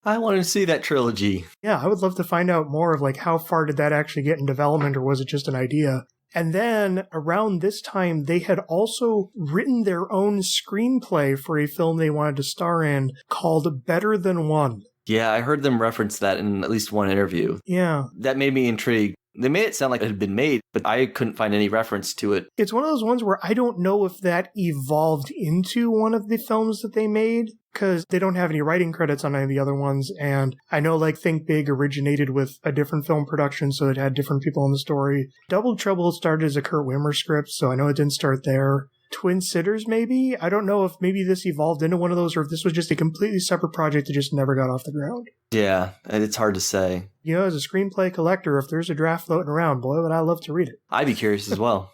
Speaker 2: I wanted to see that trilogy.
Speaker 1: Yeah, I would love to find out more of like how far did that actually get in development, or was it just an idea? And then around this time, they had also written their own screenplay for a film they wanted to star in called Better Than One.
Speaker 2: Yeah, I heard them reference that in at least one interview.
Speaker 1: Yeah.
Speaker 2: That made me intrigued. They made it sound like it had been made, but I couldn't find any reference to it.
Speaker 1: It's one of those ones where I don't know if that evolved into one of the films that they made, because they don't have any writing credits on any of the other ones. And I know like Think Big originated with a different film production, so it had different people in the story. Double Trouble started as a Kurt Wimmer script, so I know it didn't start there. Twin Sitters, maybe? I don't know if maybe this evolved into one of those, or if this was just a completely separate project that just never got off the ground.
Speaker 2: Yeah, it's hard to say.
Speaker 1: You know, as a screenplay collector, if there's a draft floating around, boy, would I love to read it.
Speaker 2: I'd be curious as well.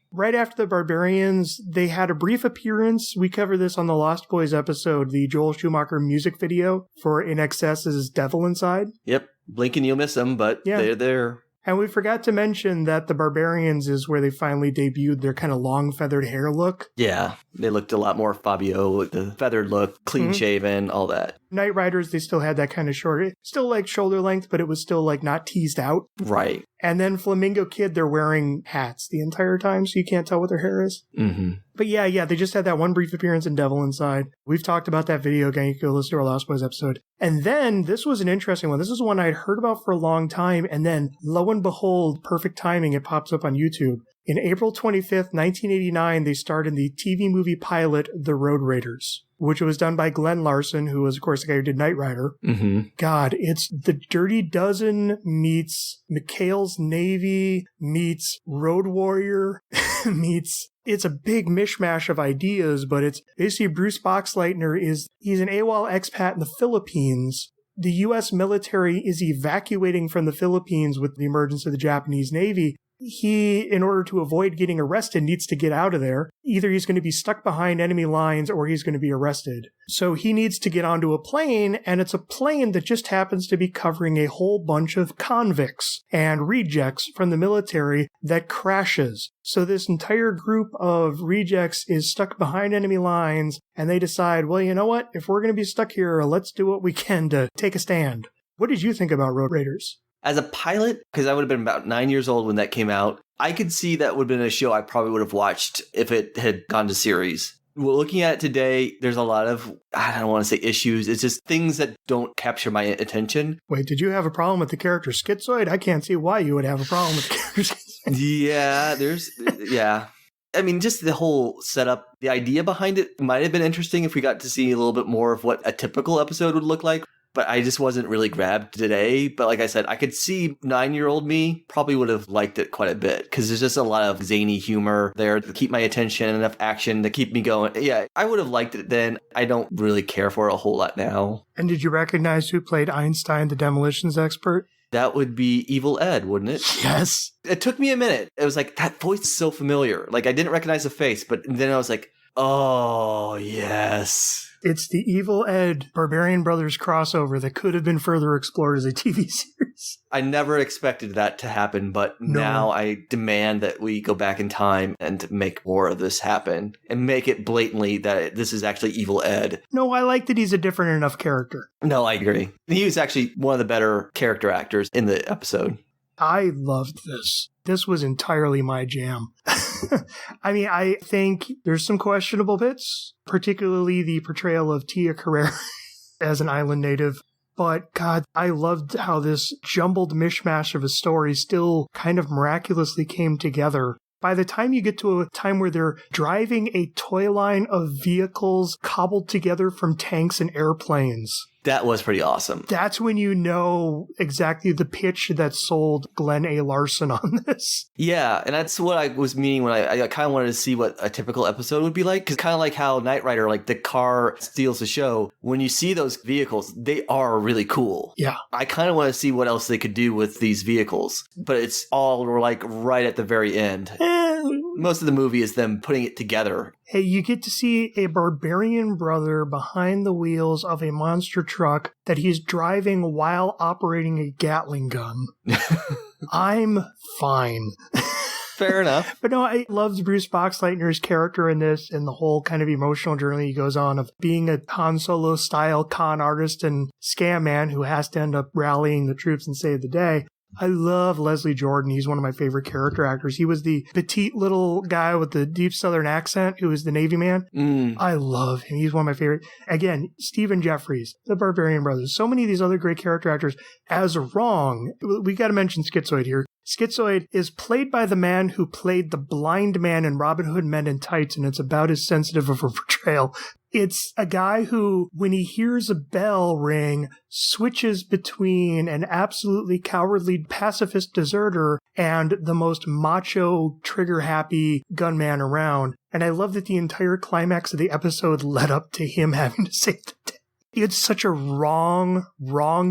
Speaker 1: Right after the Barbarians, they had a brief appearance. We covered this on the Lost Boys episode, the Joel Schumacher music video for INXS's Devil Inside.
Speaker 2: Yep, blink and you'll miss them, but they're there.
Speaker 1: And we forgot to mention that the Barbarians is where they finally debuted their kind of long feathered hair look.
Speaker 2: Yeah, they looked a lot more Fabio with the feathered look, clean shaven, all that.
Speaker 1: Knight Riders, they still had that kind of short, still like shoulder length, but it was still like not teased out.
Speaker 2: Right.
Speaker 1: And then Flamingo Kid, they're wearing hats the entire time, so you can't tell what their hair is. Mm-hmm. But yeah, they just had that one brief appearance in Devil Inside. We've talked about that video again. You can go listen to our Lost Boys episode. And then this was an interesting one. This is one I'd heard about for a long time. And then lo and behold, perfect timing, it pops up on YouTube. In April 25th, 1989, they starred in the TV movie pilot, The Road Raiders, which was done by Glenn Larson, who was, of course, the guy who did Knight Rider. Mm-hmm. God, it's The Dirty Dozen meets McHale's Navy meets Road Warrior meets... It's a big mishmash of ideas, but it's basically Bruce Boxleitner he's an AWOL expat in the Philippines. The U.S. military is evacuating from the Philippines with the emergence of the Japanese Navy. He, in order to avoid getting arrested, needs to get out of there. Either he's going to be stuck behind enemy lines or he's going to be arrested. So he needs to get onto a plane, and it's a plane that just happens to be covering a whole bunch of convicts and rejects from the military that crashes. So this entire group of rejects is stuck behind enemy lines, and they decide, well, you know what? If we're going to be stuck here, let's do what we can to take a stand. What did you think about Road Raiders?
Speaker 2: As a pilot, because I would have been about 9 years old when that came out, I could see that would have been a show I probably would have watched if it had gone to series. Well, looking at it today, there's a lot of, I don't want to say issues. It's just things that don't capture my attention.
Speaker 1: Wait, did you have a problem with the character Schizoid? I can't see why you would have a problem with the character Schizoid.
Speaker 2: Yeah. I mean, just the whole setup, the idea behind it might have been interesting if we got to see a little bit more of what a typical episode would look like. But I just wasn't really grabbed today. But like I said, I could see 9-year-old me probably would have liked it quite a bit because there's just a lot of zany humor there to keep my attention, enough action to keep me going. Yeah, I would have liked it then. I don't really care for it a whole lot now.
Speaker 1: And did you recognize who played Einstein, the demolitions expert?
Speaker 2: That would be Evil Ed, wouldn't it?
Speaker 1: Yes.
Speaker 2: It took me a minute. It was like, that voice is so familiar. Like, I didn't recognize the face, but then I was like, oh, yes.
Speaker 1: It's the Evil Ed Barbarian Brothers crossover that could have been further explored as a TV series.
Speaker 2: I never expected that to happen, but now I demand that we go back in time and make more of this happen and make it blatantly that this is actually Evil Ed.
Speaker 1: No, I like that he's a different enough character.
Speaker 2: No, I agree. He was actually one of the better character actors in the episode.
Speaker 1: I loved this. This was entirely my jam. I mean, I think there's some questionable bits, particularly the portrayal of Tia Carrere as an island native. But God, I loved how this jumbled mishmash of a story still kind of miraculously came together. By the time you get to a time where they're driving a toy line of vehicles cobbled together from tanks and airplanes.
Speaker 2: That was pretty awesome.
Speaker 1: That's when you know exactly the pitch that sold Glenn A. Larson on this.
Speaker 2: Yeah, and that's what I was meaning when I kind of wanted to see what a typical episode would be like. Because kind of like how Knight Rider, like the car steals the show. When you see those vehicles, they are really cool.
Speaker 1: Yeah.
Speaker 2: I kind of want to see what else they could do with these vehicles. But it's all like right at the very end. Most of the movie is them putting it together.
Speaker 1: Hey, you get to see a barbarian brother behind the wheels of a monster truck that he's driving while operating a Gatling gun. I'm fine.
Speaker 2: Fair enough.
Speaker 1: But no, I loved Bruce Boxleitner's character in this and the whole kind of emotional journey he goes on of being a Han Solo style con artist and scam man who has to end up rallying the troops and save the day. I love Leslie Jordan. He's one of my favorite character actors. He was the petite little guy with the deep Southern accent who was the Navy man. I love him. He's one of my favorite. Again, Stephen Jeffries, the Barbarian Brothers. So many of these other great character actors. As wrong, we got to mention Schizoid here. Schizoid is played by the man who played the blind man in Robin Hood Men in Tights, and it's about as sensitive of a portrayal. It's a guy who, when he hears a bell ring, switches between an absolutely cowardly pacifist deserter and the most macho, trigger-happy gunman around. And I love that the entire climax of the episode led up to him having to save the day. It's such a wrong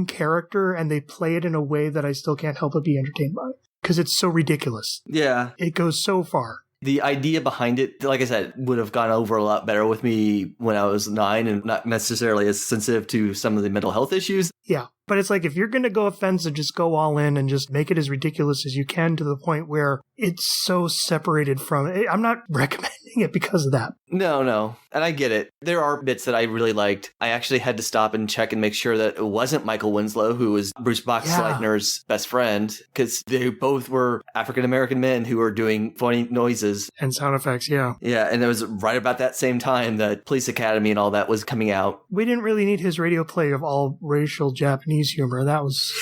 Speaker 1: character, and they play it in a way that I still can't help but be entertained by. Because it's so ridiculous.
Speaker 2: Yeah.
Speaker 1: It goes so far.
Speaker 2: The idea behind it, like I said, would have gone over a lot better with me when I was 9 and not necessarily as sensitive to some of the mental health issues.
Speaker 1: Yeah, but it's like if you're going to go offensive, just go all in and just make it as ridiculous as you can to the point where it's so separated from it. I'm not recommending it because of that.
Speaker 2: No. And I get it. There are bits that I really liked. I actually had to stop and check and make sure that it wasn't Michael Winslow, who was Bruce Boxleitner's best friend, because they both were African-American men who were doing funny noises.
Speaker 1: And sound effects, yeah.
Speaker 2: Yeah, and it was right about that same time that Police Academy and all that was coming out.
Speaker 1: We didn't really need his radio play of all racial Japanese humor. That was,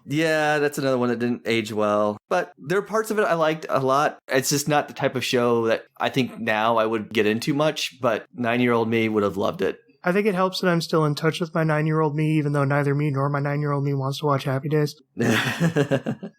Speaker 2: Yeah, that's another one that didn't age well. But there are parts of it I liked a lot. It's just not the type of show that I think now I would get into much, but 9-year-old me would have loved it.
Speaker 1: I think it helps that I'm still in touch with my 9-year-old me, even though neither me nor my 9-year-old me wants to watch Happy Days.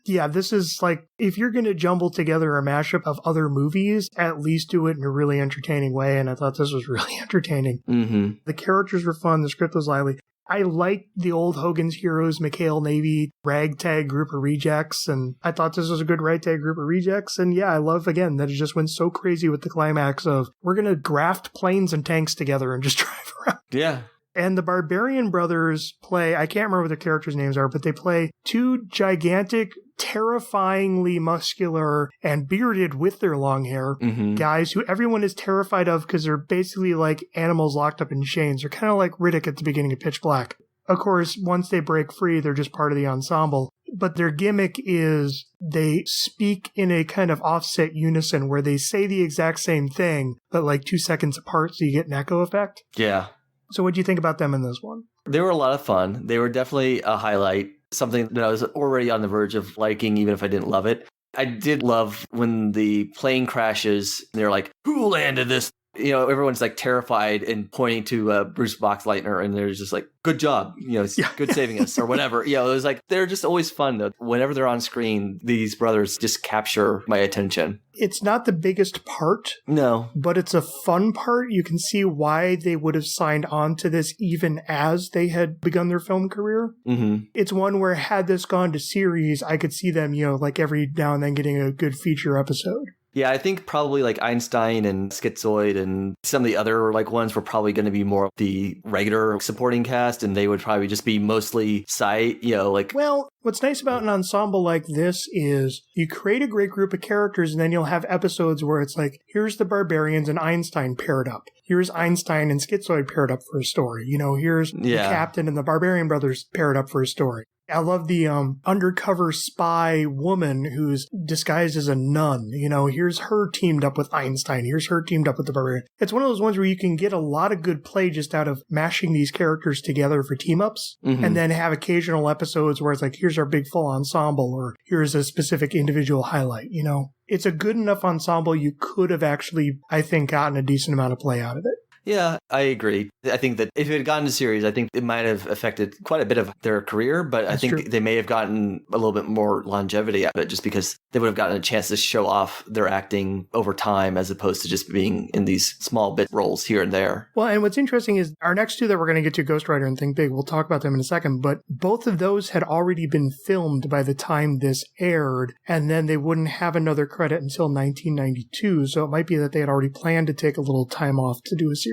Speaker 1: Yeah, this is like, if you're going to jumble together a mashup of other movies, at least do it in a really entertaining way, and I thought this was really entertaining.
Speaker 2: Mm-hmm.
Speaker 1: The characters were fun, the script was lively. I liked the old Hogan's Heroes, McHale Navy, ragtag group of rejects, and I thought this was a good ragtag group of rejects, and yeah, I love, again, that it just went so crazy with the climax of, we're going to graft planes and tanks together and just drive around.
Speaker 2: Yeah.
Speaker 1: And the Barbarian brothers play, I can't remember what the characters' names are, but they play two gigantic, terrifyingly muscular and bearded with their long hair guys who everyone is terrified of because they're basically like animals locked up in chains. They're kind of like Riddick at the beginning of Pitch Black. Of course, once they break free, they're just part of the ensemble. but their gimmick is they speak in a kind of offset unison where they say the exact same thing, but like 2 seconds apart, so you get an echo effect.
Speaker 2: Yeah.
Speaker 1: So what do you think about them in this one?
Speaker 2: They were a lot of fun. They were definitely a highlight, something that I was already on the verge of liking, even if I didn't love it. I did love when the plane crashes, and they're like, who landed this? You know, everyone's like terrified and pointing to Bruce Boxleitner, and they're just like, good job, you know, good saving us or whatever. You know, it was like, they're just always fun though. Whenever they're on screen, these brothers just capture my attention.
Speaker 1: It's not the biggest part.
Speaker 2: No.
Speaker 1: But it's a fun part. You can see why they would have signed on to this even as they had begun their film career.
Speaker 2: Mm-hmm.
Speaker 1: It's one where had this gone to series, I could see them, you know, like every now and then getting a good feature episode.
Speaker 2: Yeah, I think probably like Einstein and Schizoid and some of the other like ones were probably going to be more the regular supporting cast, and they would probably just be mostly side, you know, like.
Speaker 1: Well, what's nice about an ensemble like this is you create a great group of characters, and then you'll have episodes where it's like, here's the Barbarians and Einstein paired up. Here's Einstein and Schizoid paired up for a story. You know, here's the Captain and the Barbarian brothers paired up for a story. I love the undercover spy woman who's disguised as a nun. You know, here's her teamed up with Einstein. Here's her teamed up with the Barbarian. It's one of those ones where you can get a lot of good play just out of mashing these characters together for team-ups, and then have occasional episodes where it's like, here's our big full ensemble, or here's a specific individual highlight, you know. It's a good enough ensemble you could have actually, I think, gotten a decent amount of play out of it.
Speaker 2: Yeah, I agree. I think that if it had gotten to series, I think it might have affected quite a bit of their career, but I think they may have gotten a little bit more longevity out of it just because they would have gotten a chance to show off their acting over time as opposed to just being in these small bit roles here and there.
Speaker 1: Well, and what's interesting is our next two that we're going to get to, Ghost Rider and Think Big, we'll talk about them in a second, but both of those had already been filmed by the time this aired, and then they wouldn't have another credit until 1992, so it might be that they had already planned to take a little time off to do a series.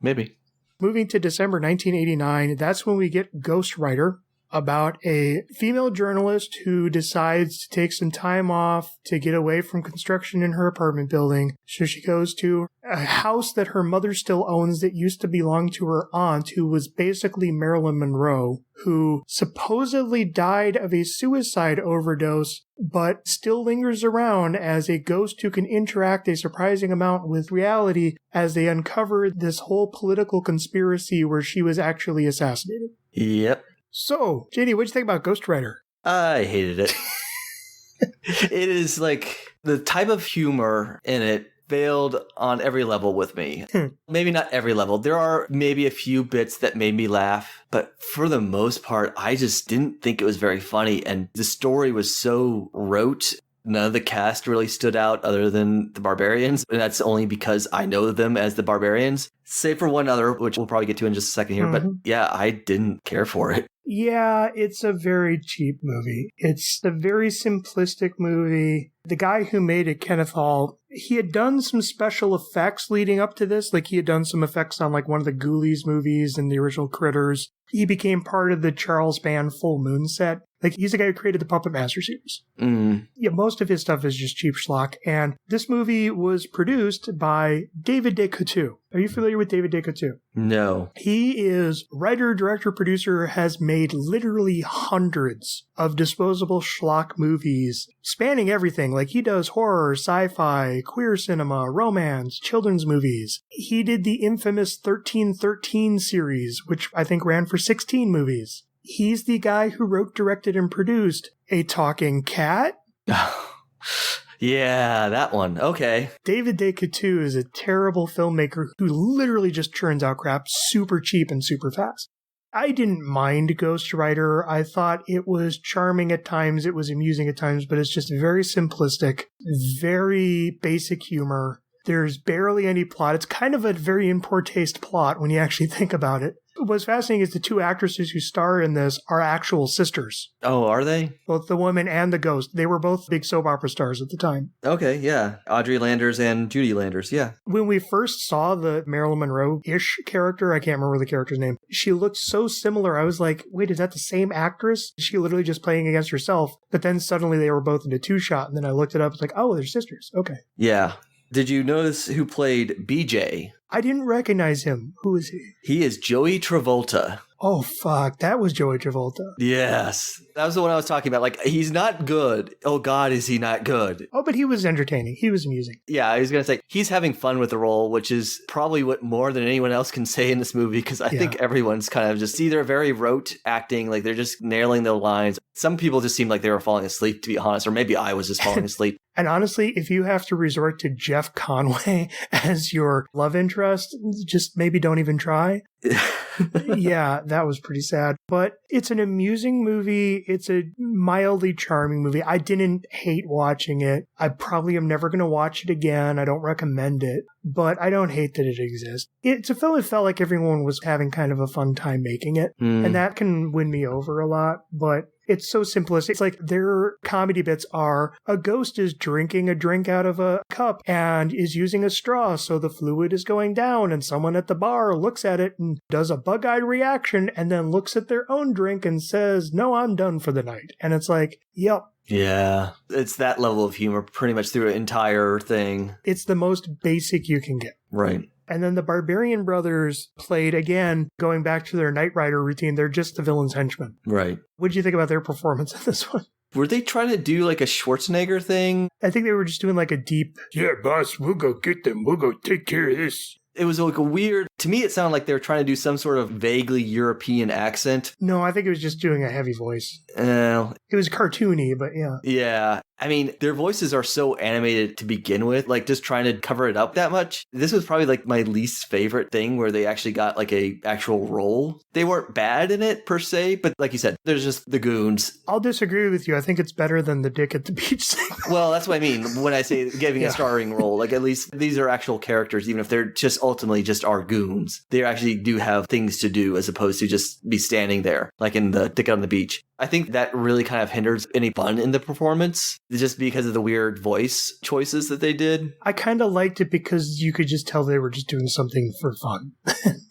Speaker 2: Maybe.
Speaker 1: Moving to December 1989, that's when we get Ghost Rider, about a female journalist who decides to take some time off to get away from construction in her apartment building. So she goes to a house that her mother still owns that used to belong to her aunt, who was basically Marilyn Monroe, who supposedly died of a suicide overdose, but still lingers around as a ghost who can interact a surprising amount with reality as they uncover this whole political conspiracy where she was actually assassinated.
Speaker 2: Yep.
Speaker 1: So, JD, what'd you think about Ghost Rider?
Speaker 2: I hated it. It is like the type of humor in it failed on every level with me. Maybe not every level. There are maybe a few bits that made me laugh, but for the most part, I just didn't think it was very funny. And the story was so rote. None of the cast really stood out other than the Barbarians. And that's only because I know them as the Barbarians. Save for one other, which we'll probably get to in just a second here. But yeah, I didn't care for it.
Speaker 1: Yeah, it's a very cheap movie. It's a very simplistic movie. The guy who made it, Kenneth Hall, he had done some special effects leading up to this. Like, he had done some effects on, like, one of the Ghoulies movies and the original Critters. He became part of the Charles Band Full Moon set. Like, he's the guy who created the Puppet Master series. Yeah, most of his stuff is just cheap schlock. And this movie was produced by David DeCoteau. Are you familiar with David DeCoteau?
Speaker 2: No.
Speaker 1: He is writer, director, producer, has made literally hundreds of disposable schlock movies spanning everything. Like, he does horror, sci-fi, queer cinema, romance, children's movies. He did the infamous 1313 series, which I think ran for 16 movies. He's the guy who wrote, directed, and produced A Talking Cat.
Speaker 2: Yeah, that one. Okay.
Speaker 1: David DeCoteau is a terrible filmmaker who literally just churns out crap super cheap and super fast. I didn't mind Ghost Rider. I thought it was charming at times, it was amusing at times, but it's just very simplistic, very basic humor. There's barely any plot. It's kind of a very in poor taste plot when you actually think about it. What's fascinating is the two actresses who star in this are actual sisters.
Speaker 2: Oh, are they?
Speaker 1: Both the woman and the ghost. They were both big soap opera stars at the time.
Speaker 2: Okay, yeah. Audrey Landers and Judy Landers, yeah.
Speaker 1: When we first saw the Marilyn Monroe-ish character, I can't remember the character's name, she looked so similar. I was like, wait, is that the same actress? Is she literally just playing against herself? But then suddenly they were both in a two-shot, and then I looked it up. It's like, oh, they're sisters. Okay.
Speaker 2: Yeah. Did you notice who played BJ?
Speaker 1: I didn't recognize him. Who is he?
Speaker 2: He is Joey Travolta.
Speaker 1: Oh, fuck. That was Joey Travolta.
Speaker 2: Yes. That was the one I was talking about. Like, he's not good. Oh, God, is he not good?
Speaker 1: Oh, but he was entertaining. He was amusing.
Speaker 2: Yeah, I was going to say, he's having fun with the role, which is probably what more than anyone else can say in this movie, because I think everyone's kind of just either very rote acting, like they're just nailing the lines. Some people just seem like they were falling asleep, to be honest, or maybe I was just falling asleep.
Speaker 1: And honestly, if you have to resort to Jeff Conway as your love interest, just maybe don't even try. Yeah, that was pretty sad. But it's an amusing movie. It's a mildly charming movie. I didn't hate watching it. I probably am never going to watch it again. I don't recommend it. But I don't hate that it exists. It's a film that felt like everyone was having kind of a fun time making it. And that can win me over a lot. But it's so simplistic. It's like their comedy bits are a ghost is drinking a drink out of a cup and is using a straw, so the fluid is going down, and someone at the bar looks at it and does a bug-eyed reaction and then looks at their own drink and says, "No, I'm done for the night." And it's like, yep.
Speaker 2: Yeah, it's that level of humor pretty much through an entire thing.
Speaker 1: It's the most basic you can get.
Speaker 2: Right.
Speaker 1: And then the Barbarian brothers played, again, going back to their Knight Rider routine, they're just the villain's henchmen.
Speaker 2: Right.
Speaker 1: What did you think about their performance in this one?
Speaker 2: Were they trying to do like a Schwarzenegger thing?
Speaker 1: I think they were just doing like a deep, "Yeah, boss, we'll go get them. We'll go take care of this."
Speaker 2: It was like a weird, to me it sounded like they were trying to do some sort of vaguely European accent.
Speaker 1: No, I think it was just doing a heavy voice.
Speaker 2: It
Speaker 1: was cartoony, but yeah.
Speaker 2: Yeah. I mean, their voices are so animated to begin with, like just trying to cover it up that much. This was probably like my least favorite thing where they actually got like a actual role. They weren't bad in it per se, but like you said, there's just the goons.
Speaker 1: I'll disagree with you. I think it's better than the Dick at the Beach thing.
Speaker 2: Well, that's what I mean when I say giving a starring role. Like at least these are actual characters, even if they're just ultimately just our goons. They actually do have things to do as opposed to just be standing there, like in the Dick on the Beach. I think that really kind of hinders any fun in the performance, just because of the weird voice choices that they did.
Speaker 1: I kind of liked it because you could just tell they were just doing something for fun.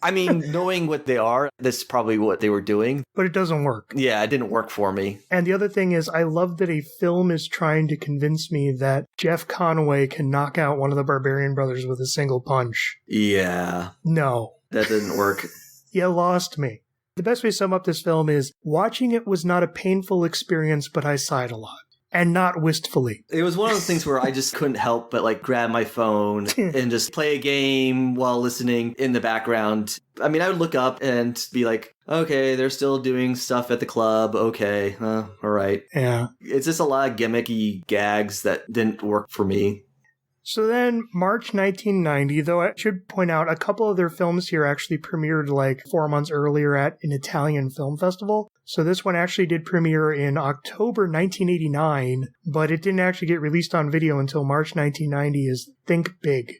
Speaker 2: I mean, knowing what they are, that's probably what they were doing.
Speaker 1: But it doesn't work.
Speaker 2: Yeah, it didn't work for me.
Speaker 1: And the other thing is, I love that a film is trying to convince me that Jeff Conway can knock out one of the Barbarian brothers with a single punch.
Speaker 2: Yeah.
Speaker 1: No.
Speaker 2: That didn't work.
Speaker 1: You lost me. The best way to sum up this film is, watching it was not a painful experience, but I sighed a lot. And not wistfully.
Speaker 2: It was one of those things where I just couldn't help but like grab my phone and just play a game while listening in the background. I mean, I would look up and be like, okay, they're still doing stuff at the club. Okay, all right.
Speaker 1: Yeah.
Speaker 2: It's just a lot of gimmicky gags that didn't work for me.
Speaker 1: So then, March 1990, though I should point out, a couple of their films here actually premiered like 4 months earlier at an Italian film festival. So this one actually did premiere in October 1989, but it didn't actually get released on video until March 1990 as Think Big.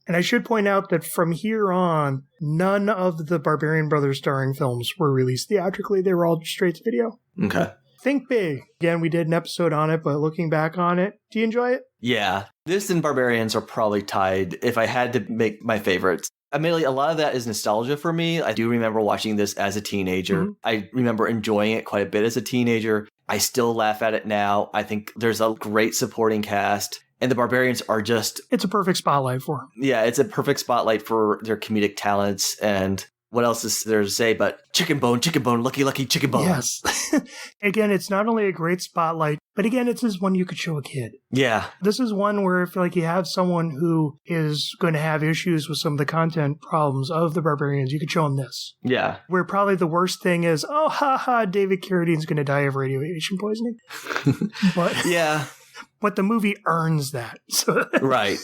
Speaker 1: And I should point out that from here on, none of the Barbarian Brothers starring films were released theatrically. They were all straight to video.
Speaker 2: Okay.
Speaker 1: Think Big. Again, we did an episode on it, but looking back on it, do you enjoy it?
Speaker 2: Yeah. This and Barbarians are probably tied if I had to make my favorites. Admittedly, a lot of that is nostalgia for me. I do remember watching this as a teenager. Mm-hmm. I remember enjoying it quite a bit as a teenager. I still laugh at it now. I think there's a great supporting cast. And the Barbarians are just...
Speaker 1: It's a perfect spotlight for them.
Speaker 2: Yeah, it's a perfect spotlight for their comedic talents. And what else is there to say but chicken bone, lucky, lucky chicken bone.
Speaker 1: Yes. Again, it's not only a great spotlight, but again, it's just one you could show a kid.
Speaker 2: Yeah.
Speaker 1: This is one where I feel like you have someone who is going to have issues with some of the content problems of the Barbarians. You could show them this.
Speaker 2: Yeah.
Speaker 1: Where probably the worst thing is, oh, haha, David Carradine's going to die of radiation poisoning. But
Speaker 2: yeah.
Speaker 1: But the movie earns that.
Speaker 2: Right.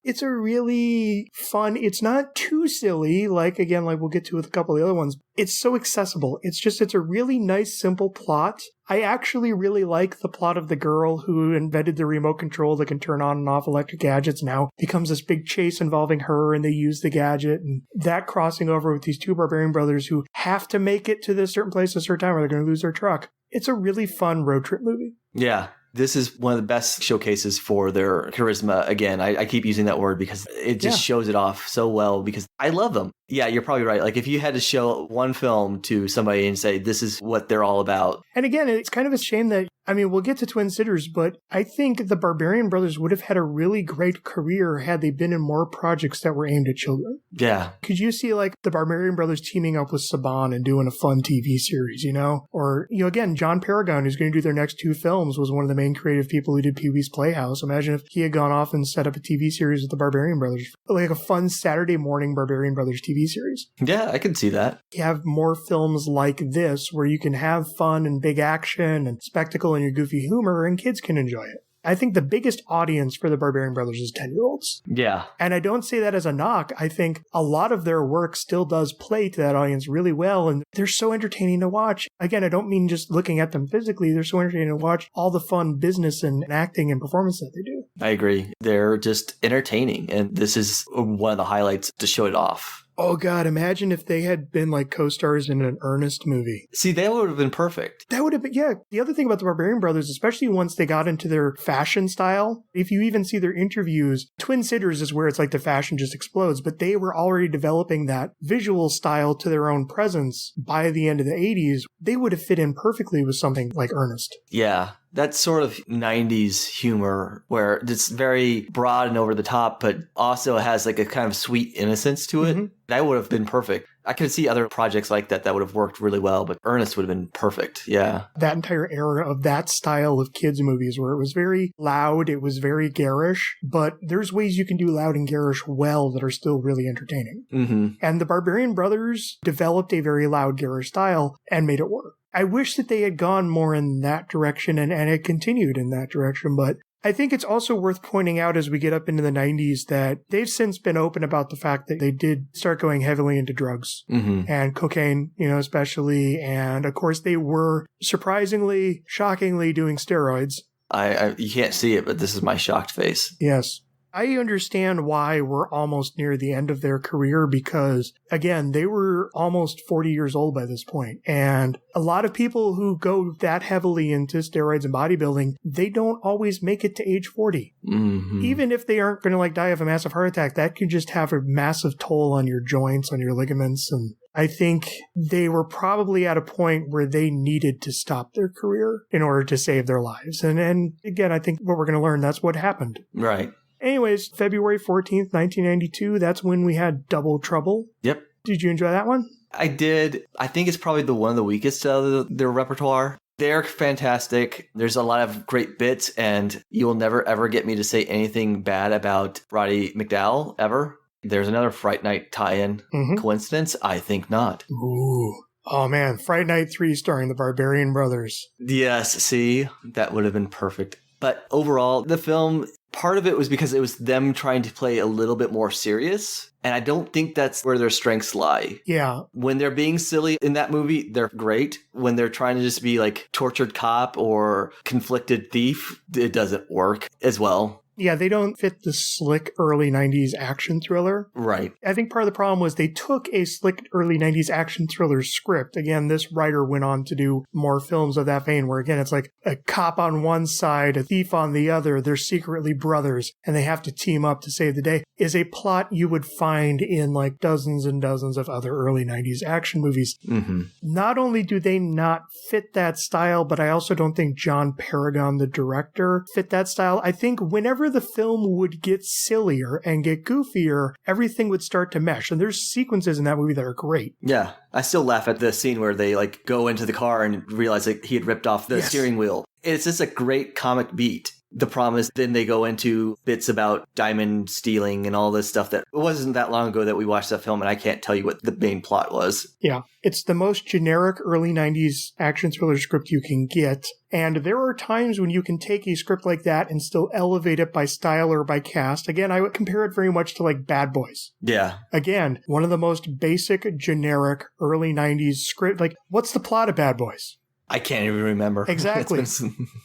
Speaker 1: It's a really fun, it's not too silly, like we'll get to with a couple of the other ones. It's so accessible. It's a really nice, simple plot. I actually really like the plot of the girl who invented the remote control that can turn on and off electric gadgets. Now becomes this big chase involving her, and they use the gadget, and that crossing over with these two Barbarian brothers who have to make it to this certain place at a certain time or they're going to lose their truck. It's a really fun road trip movie.
Speaker 2: Yeah. This is one of the best showcases for their charisma. Again, I keep using that word because it just shows it off so well because I love them. Yeah, you're probably right. Like if you had to show one film to somebody and say, this is what they're all about.
Speaker 1: And again, it's kind of a shame that, I mean, we'll get to Twin Sitters, but I think the Barbarian brothers would have had a really great career had they been in more projects that were aimed at children.
Speaker 2: Yeah.
Speaker 1: Could you see like the Barbarian brothers teaming up with Saban and doing a fun TV series, you know? Or, you know, again, John Paragon, who's going to do their next 2 films, was one of the main creative people who did Pee-wee's Playhouse. Imagine if he had gone off and set up a TV series with the Barbarian brothers, like a fun Saturday morning Barbarian brothers TV series.
Speaker 2: Yeah, I can see that.
Speaker 1: You have more films like this where you can have fun and big action and spectacle and your goofy humor and kids can enjoy it. I think the biggest audience for the Barbarian brothers is 10-year-olds.
Speaker 2: Yeah.
Speaker 1: And I don't say that as a knock. I think a lot of their work still does play to that audience really well. And they're so entertaining to watch. Again, I don't mean just looking at them physically. They're so entertaining to watch all the fun business and acting and performance that they do.
Speaker 2: I agree. They're just entertaining. And this is one of the highlights to show it off.
Speaker 1: Oh, God, imagine if they had been like co-stars in an Ernest movie.
Speaker 2: See, that would have been perfect.
Speaker 1: That would have been, yeah. The other thing about the Barbarian brothers, especially once they got into their fashion style, if you even see their interviews, Twin Sitters is where it's like the fashion just explodes, but they were already developing that visual style to their own presence by the end of the 80s. They would have fit in perfectly with something like Ernest.
Speaker 2: Yeah. That sort of 90s humor where it's very broad and over the top, but also has like a kind of sweet innocence to it. Mm-hmm. That would have been perfect. I could see other projects like that would have worked really well, but Ernest would have been perfect. Yeah.
Speaker 1: That entire era of that style of kids' movies where it was very loud, it was very garish, but there's ways you can do loud and garish well that are still really entertaining.
Speaker 2: Mm-hmm.
Speaker 1: And the Barbarian brothers developed a very loud, garish style and made it work. I wish that they had gone more in that direction and had continued in that direction, but I think it's also worth pointing out as we get up into the 90s that they've since been open about the fact that they did start going heavily into drugs and cocaine, you know, especially. And of course, they were surprisingly, shockingly doing steroids.
Speaker 2: You can't see it, but this is my shocked face.
Speaker 1: Yes. I understand why we're almost near the end of their career because, again, they were almost 40 years old by this point. And a lot of people who go that heavily into steroids and bodybuilding, they don't always make it to age 40. Mm-hmm. Even if they aren't going to like die of a massive heart attack, that could just have a massive toll on your joints, on your ligaments. And I think they were probably at a point where they needed to stop their career in order to save their lives. And again, I think what we're going to learn, that's what happened.
Speaker 2: Right.
Speaker 1: Anyways, February 14th, 1992, that's when we had Double Trouble.
Speaker 2: Yep.
Speaker 1: Did you enjoy that one?
Speaker 2: I did. I think it's probably one of the weakest of their repertoire. They're fantastic. There's a lot of great bits, and you will never, ever get me to say anything bad about Roddy McDowall, ever. There's another Fright Night tie-in. Mm-hmm. Coincidence? I think not.
Speaker 1: Ooh. Oh, man. Fright Night 3 starring the Barbarian brothers.
Speaker 2: Yes, see? That would have been perfect. But overall, the film, part of it was because it was them trying to play a little bit more serious. And I don't think that's where their strengths lie.
Speaker 1: Yeah.
Speaker 2: When they're being silly in that movie, they're great. When they're trying to just be like tortured cop or conflicted thief, it doesn't work as well.
Speaker 1: Yeah, they don't fit the slick early 90s action thriller.
Speaker 2: Right.
Speaker 1: I think part of the problem was they took a slick early 90s action thriller script. Again, this writer went on to do more films of that vein where, again, it's like a cop on one side, a thief on the other. They're secretly brothers, and they have to team up to save the day, is a plot you would find in like dozens and dozens of other early 90s action movies. Mm-hmm. Not only do they not fit that style, but I also don't think John Paragon, the director, fit that style. I think whenever the film would get sillier and get goofier, everything would start to mesh. And there's sequences in that movie that are great.
Speaker 2: Yeah. I still laugh at the scene where they like go into the car and realize that he had ripped off the steering wheel. It's just a great comic beat. The problem is then they go into bits about diamond stealing and all this stuff that it wasn't that long ago that we watched that film, and I can't tell you what the main plot was. Yeah.
Speaker 1: It's the most generic early 90s action thriller script you can get. And there are times when you can take a script like that and still elevate it by style or by cast. Again, I would compare it very much to like Bad Boys.
Speaker 2: Yeah.
Speaker 1: Again, one of the most basic, generic early 90s script. Like, what's the plot of Bad Boys?
Speaker 2: I can't even remember.
Speaker 1: Exactly.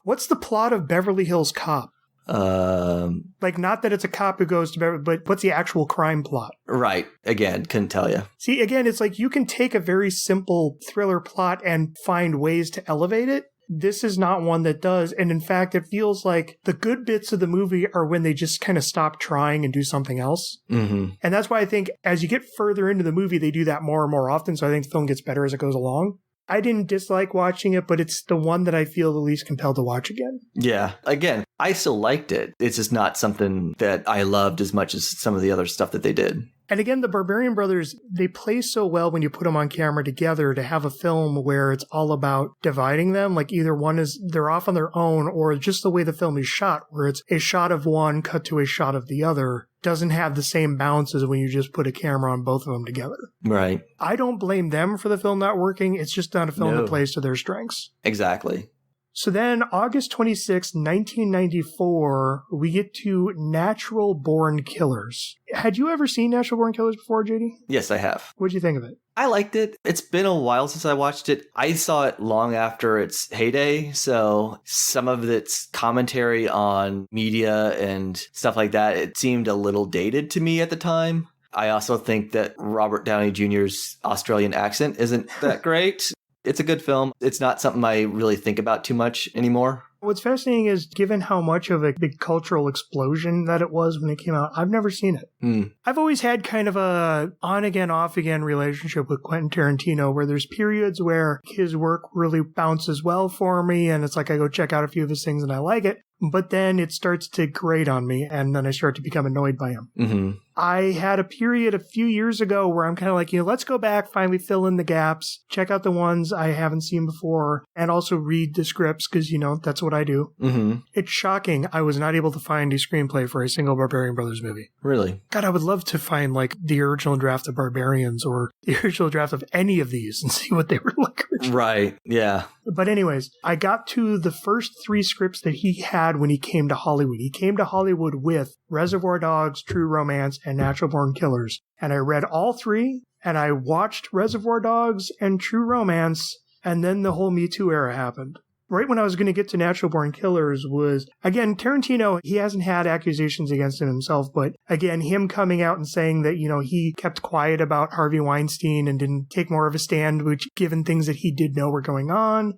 Speaker 1: What's the plot of Beverly Hills Cop? Like, not that it's a cop who goes to Beverly, but what's the actual crime plot?
Speaker 2: Right. Again, couldn't tell you.
Speaker 1: See, again, it's like you can take a very simple thriller plot and find ways to elevate it. this is not one that does. And in fact, it feels like the good bits of the movie are when they just kind of stop trying and do something else.
Speaker 2: Mm-hmm.
Speaker 1: And that's why I think as you get further into the movie, they do that more and more often. So I think the film gets better as it goes along. I didn't dislike watching it, but it's the one that I feel the least compelled to watch again.
Speaker 2: Yeah. Again, I still liked it. It's just not something that I loved as much as some of the other stuff that they did.
Speaker 1: And again, the Barbarian brothers, they play so well when you put them on camera together to have a film where it's all about dividing them. Like either one is, they're off on their own, or just the way the film is shot, where it's a shot of one cut to a shot of the other, doesn't have the same bounce as when you just put a camera on both of them together.
Speaker 2: Right.
Speaker 1: I don't blame them for the film not working. It's just not a film that plays to their strengths.
Speaker 2: Exactly.
Speaker 1: So then, August 26, 1994, we get to Natural Born Killers. Had you ever seen Natural Born Killers before, JD?
Speaker 2: Yes, I have.
Speaker 1: What'd you think of it?
Speaker 2: I liked it. It's been a while since I watched it. I saw it long after its heyday, so some of its commentary on media and stuff like that, it seemed a little dated to me at the time. I also think that Robert Downey Jr.'s Australian accent isn't that great. It's a good film. It's not something I really think about too much anymore.
Speaker 1: What's fascinating is, given how much of a big cultural explosion that it was when it came out, I've never seen it. I've always had kind of a on-again, off-again relationship with Quentin Tarantino, where there's periods where his work really bounces well for me, and it's like I go check out a few of his things and I like it. But then it starts to grate on me, and then I start to become annoyed by him.
Speaker 2: Mm-hmm.
Speaker 1: I had a period a few years ago where I'm kind of like, let's go back, finally fill in the gaps, check out the ones I haven't seen before, and also read the scripts, because, that's what I do.
Speaker 2: Mm-hmm.
Speaker 1: It's shocking I was not able to find a screenplay for a single Barbarian Brothers movie.
Speaker 2: Really?
Speaker 1: God, I would love to find, the original draft of Barbarians or the original draft of any of these and see what they were like.
Speaker 2: Right, yeah.
Speaker 1: But anyways, I got to the first 3 scripts that he had when he came to Hollywood. He came to Hollywood with Reservoir Dogs, True Romance, and Natural Born Killers. And I read all 3, and I watched Reservoir Dogs and True Romance, and then the whole Me Too era happened. Right when I was going to get to Natural Born Killers was, again, Tarantino, he hasn't had accusations against him himself, but again, him coming out and saying that, he kept quiet about Harvey Weinstein and didn't take more of a stand, which given things that he did know were going on,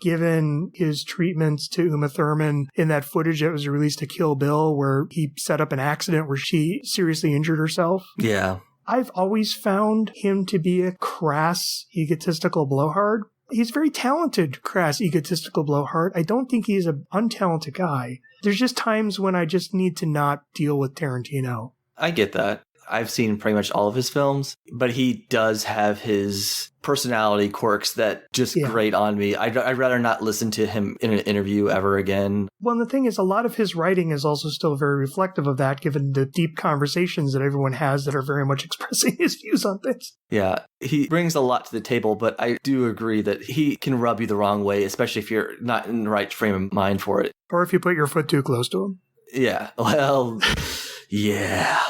Speaker 1: given his treatments to Uma Thurman in that footage that was released to Kill Bill, where he set up an accident where she seriously injured herself.
Speaker 2: Yeah.
Speaker 1: I've always found him to be a crass, egotistical blowhard. He's very talented, crass, egotistical blowhard. I don't think he's an untalented guy. There's just times when I just need to not deal with Tarantino.
Speaker 2: I get that. I've seen pretty much all of his films, but he does have his personality quirks that just grate on me. I'd rather not listen to him in an interview ever again.
Speaker 1: Well, the thing is, a lot of his writing is also still very reflective of that, given the deep conversations that everyone has that are very much expressing his views on things.
Speaker 2: Yeah, he brings a lot to the table, but I do agree that he can rub you the wrong way, especially if you're not in the right frame of mind for it.
Speaker 1: Or if you put your foot too close to him.
Speaker 2: Yeah, well, yeah.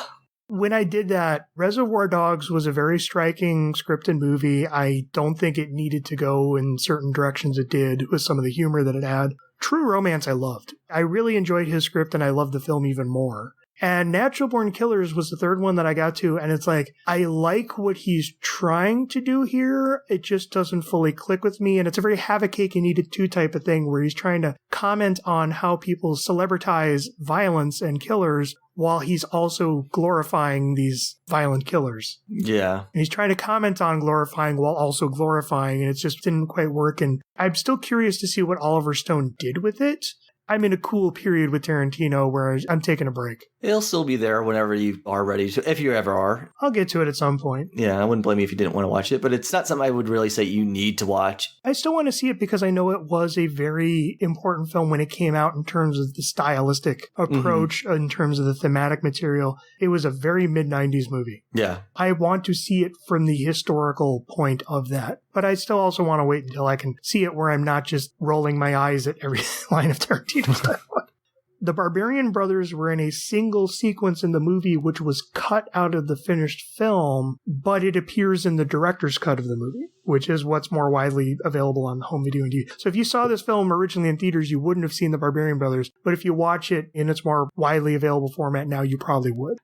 Speaker 1: When I did that, Reservoir Dogs was a very striking scripted movie. I don't think it needed to go in certain directions it did with some of the humor that it had. True Romance I loved. I really enjoyed his script and I loved the film even more. And Natural Born Killers was the third one that I got to, and it's like, I like what he's trying to do here. It just doesn't fully click with me, and it's a very have a cake and eat it too type of thing, where he's trying to comment on how people celebritize violence and killers while he's also glorifying these violent killers.
Speaker 2: Yeah.
Speaker 1: And he's trying to comment on glorifying while also glorifying, and it just didn't quite work. And I'm still curious to see what Oliver Stone did with it. I'm in a cool period with Tarantino where I'm taking a break.
Speaker 2: It'll still be there whenever you are ready to, if you ever are.
Speaker 1: I'll get to it at some point.
Speaker 2: Yeah, I wouldn't blame you if you didn't want to watch it, but it's not something I would really say you need to watch.
Speaker 1: I still want to see it because I know it was a very important film when it came out in terms of the stylistic approach, in terms of the thematic material. It was a very mid-90s movie.
Speaker 2: Yeah. I
Speaker 1: want to see it from the historical point of that. But I still also want to wait until I can see it where I'm not just rolling my eyes at every line of Tarantino's dialogue. The Barbarian brothers were in a single sequence in the movie which was cut out of the finished film, but it appears in the director's cut of the movie, which is what's more widely available on home video and DVD. So if you saw this film originally in theaters, you wouldn't have seen the Barbarian brothers, but if you watch it in its more widely available format now, you probably would.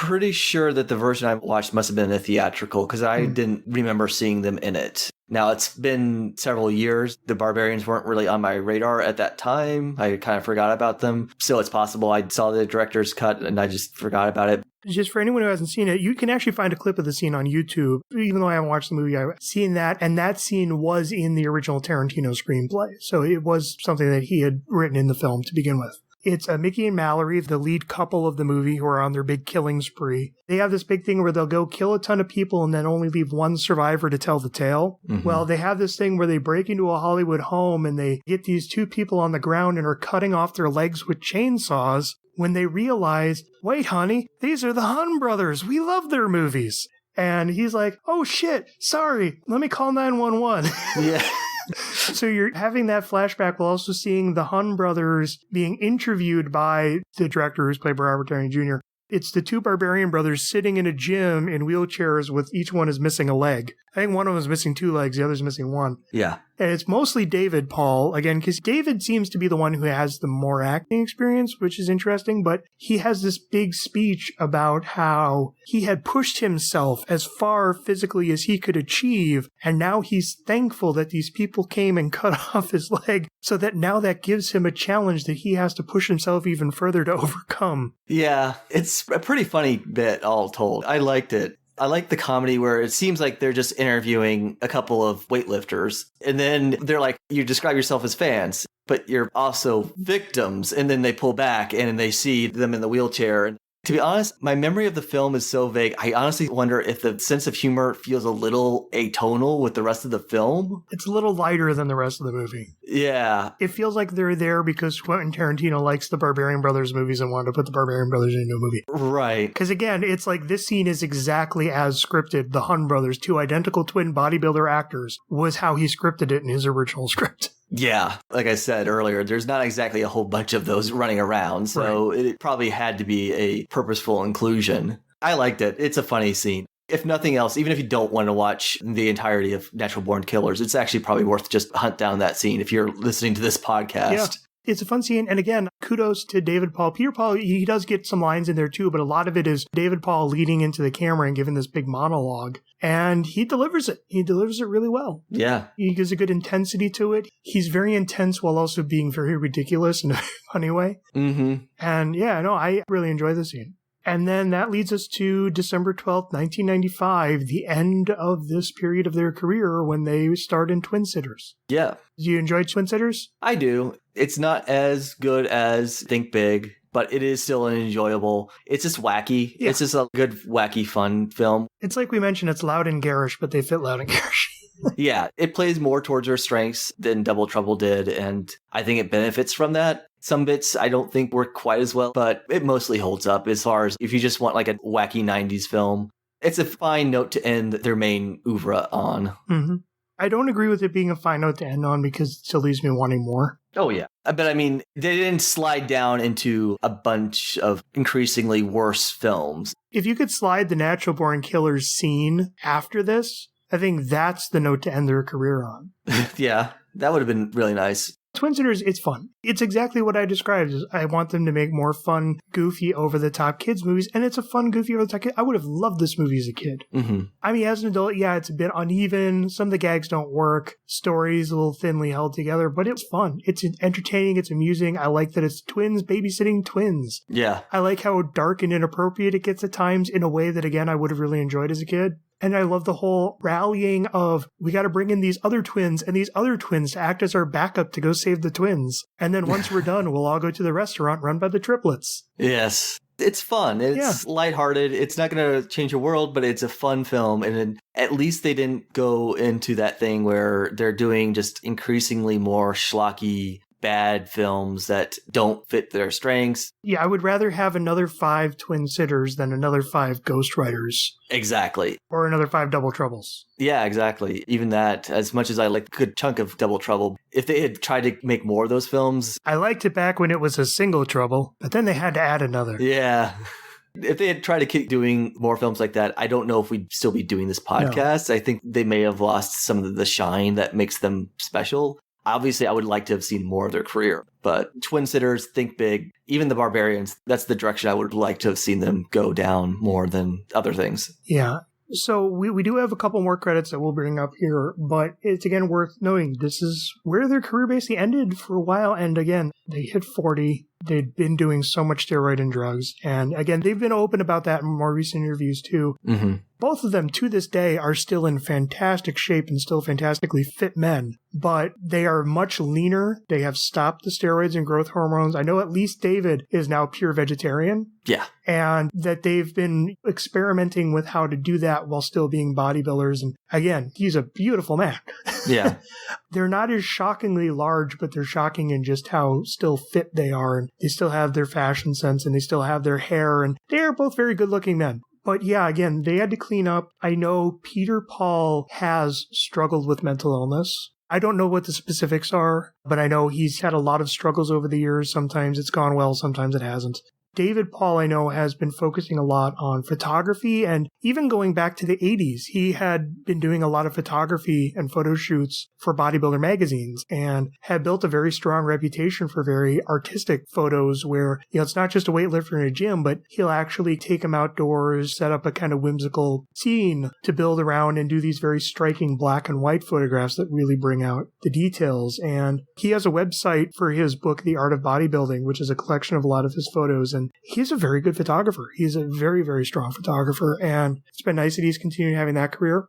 Speaker 2: pretty sure that the version I watched must have been a theatrical because I didn't remember seeing them in it. Now, it's been several years. The Barbarians weren't really on my radar at that time. I kind of forgot about them. So it's possible I saw the director's cut and I just forgot about it.
Speaker 1: Just for anyone who hasn't seen it, you can actually find a clip of the scene on YouTube. Even though I haven't watched the movie, I've seen that. And that scene was in the original Tarantino screenplay. So it was something that he had written in the film to begin with. It's Mickey and Mallory, the lead couple of the movie, who are on their big killing spree. They have this big thing where they'll go kill a ton of people and then only leave one survivor to tell the tale. Mm-hmm. Well, they have this thing where they break into a Hollywood home and they get these two people on the ground and are cutting off their legs with chainsaws when they realize, wait, honey, these are the Hun brothers. We love their movies. And he's like, oh, shit, sorry, let me call 911.
Speaker 2: Yeah.
Speaker 1: So you're having that flashback while also seeing the Hun brothers being interviewed by the director who's played by Robert Downey Jr. It's the two Barbarian brothers sitting in a gym in wheelchairs with each one is missing a leg. I think one of them is missing two legs, the other's missing one.
Speaker 2: Yeah.
Speaker 1: And it's mostly David Paul, again, because David seems to be the one who has the more acting experience, which is interesting, but he has this big speech about how he had pushed himself as far physically as he could achieve, and now he's thankful that these people came and cut off his leg, so that now that gives him a challenge that he has to push himself even further to overcome.
Speaker 2: Yeah, it's a pretty funny bit all told. I liked it. I like the comedy where it seems like they're just interviewing a couple of weightlifters. And then they're like, you describe yourself as fans, but you're also victims. And then they pull back and they see them in the wheelchair. And to be honest, my memory of the film is so vague. I honestly wonder if the sense of humor feels a little atonal with the rest of the film.
Speaker 1: It's a little lighter than the rest of the movie.
Speaker 2: Yeah.
Speaker 1: It feels like they're there because Quentin Tarantino likes the Barbarian Brothers movies and wanted to put the Barbarian Brothers into a movie.
Speaker 2: Right.
Speaker 1: Because again, it's like this scene is exactly as scripted. The Hun brothers, two identical twin bodybuilder actors, was how he scripted it in his original script.
Speaker 2: Yeah. Like I said earlier, there's not exactly a whole bunch of those running around. So It probably had to be a purposeful inclusion. I liked it. It's a funny scene. If nothing else, even if you don't want to watch the entirety of Natural Born Killers, it's actually probably worth just hunt down that scene if you're listening to this podcast.
Speaker 1: Yeah. It's a fun scene. And again, kudos to David Paul. Peter Paul, he does get some lines in there too, but a lot of it is David Paul leading into the camera and giving this big monologue. And he delivers it. He delivers it really well.
Speaker 2: Yeah.
Speaker 1: He gives a good intensity to it. He's very intense while also being very ridiculous in a funny way.
Speaker 2: Mm-hmm.
Speaker 1: And yeah, no, I really enjoy the scene. And then that leads us to December 12th, 1995, the end of this period of their career when they starred in Twin Sitters.
Speaker 2: Yeah.
Speaker 1: Do you enjoy Twin Sitters?
Speaker 2: I do. It's not as good as Think Big, but it is still enjoyable. It's just wacky. Yeah. It's just a good, wacky, fun film.
Speaker 1: It's like we mentioned, it's loud and garish, but they fit loud and garish.
Speaker 2: Yeah, it plays more towards her strengths than Double Trouble did, and I think it benefits from that. Some bits I don't think work quite as well, but it mostly holds up as far as if you just want like a wacky 90s film. It's a fine note to end their main oeuvre on.
Speaker 1: Mm-hmm. I don't agree with it being a fine note to end on because it still leaves me wanting more.
Speaker 2: Oh, yeah. But I mean, they didn't slide down into a bunch of increasingly worse films.
Speaker 1: If you could slide the Natural Born Killers scene after this, I think that's the note to end their career on.
Speaker 2: Yeah, that would have been really nice.
Speaker 1: Twin Sitters, it's fun. It's exactly what I described. I want them to make more fun, goofy, over-the-top kids movies, and it's a fun, goofy, over-the-top kid. I would have loved this movie as a kid.
Speaker 2: Mm-hmm.
Speaker 1: I mean, as an adult, yeah, it's a bit uneven. Some of the gags don't work. Stories a little thinly held together, but it's fun. It's entertaining. It's amusing. I like that it's twins babysitting twins.
Speaker 2: Yeah.
Speaker 1: I like how dark and inappropriate it gets at times in a way that, again, I would have really enjoyed as a kid. And I love the whole rallying of, we got to bring in these other twins and these other twins to act as our backup to go save the twins. And then once we're done, we'll all go to the restaurant run by the triplets.
Speaker 2: Yes. It's fun. It's lighthearted. It's not going to change the world, but it's a fun film. And at least they didn't go into that thing where they're doing just increasingly more schlocky, bad films that don't fit their strengths.
Speaker 1: Yeah, I would rather have another 5 Twin Sitters than another 5 Ghost Riders.
Speaker 2: Exactly.
Speaker 1: Or another 5 Double Troubles.
Speaker 2: Yeah, exactly. Even that, as much as I like a good chunk of Double Trouble, if they had tried to make more of those films...
Speaker 1: I liked it back when it was a single trouble, but then they had to add another.
Speaker 2: Yeah. If they had tried to keep doing more films like that, I don't know if we'd still be doing this podcast. No. I think they may have lost some of the shine that makes them special. Obviously, I would like to have seen more of their career, but Twin Sitters, Think Big, even the Barbarians, that's the direction I would like to have seen them go down more than other things.
Speaker 1: Yeah. So we do have a couple more credits that we'll bring up here, but it's again worth noting this is where their career basically ended for a while. And again, they hit 40. They'd been doing so much steroid and drugs. And again, they've been open about that in more recent interviews too.
Speaker 2: Mm-hmm.
Speaker 1: Both of them to this day are still in fantastic shape and still fantastically fit men, but they are much leaner. They have stopped the steroids and growth hormones. I know at least David is now pure vegetarian.
Speaker 2: Yeah.
Speaker 1: And that they've been experimenting with how to do that while still being bodybuilders. And again, he's a beautiful man.
Speaker 2: Yeah.
Speaker 1: They're not as shockingly large, but they're shocking in just how still fit they are. And they still have their fashion sense and they still have their hair. And they are both very good looking men. But yeah, again, they had to clean up. I know Peter Paul has struggled with mental illness. I don't know what the specifics are, but I know he's had a lot of struggles over the years. Sometimes it's gone well, sometimes it hasn't. David Paul, I know, has been focusing a lot on photography, and even going back to the 80s, he had been doing a lot of photography and photo shoots for bodybuilder magazines and had built a very strong reputation for very artistic photos where, it's not just a weightlifter in a gym, but he'll actually take him outdoors, set up a kind of whimsical scene to build around and do these very striking black and white photographs that really bring out the details. And he has a website for his book, The Art of Bodybuilding, which is a collection of a lot of his photos. And he's a very good photographer. He's a very, very strong photographer. And it's been nice that he's continued having that career.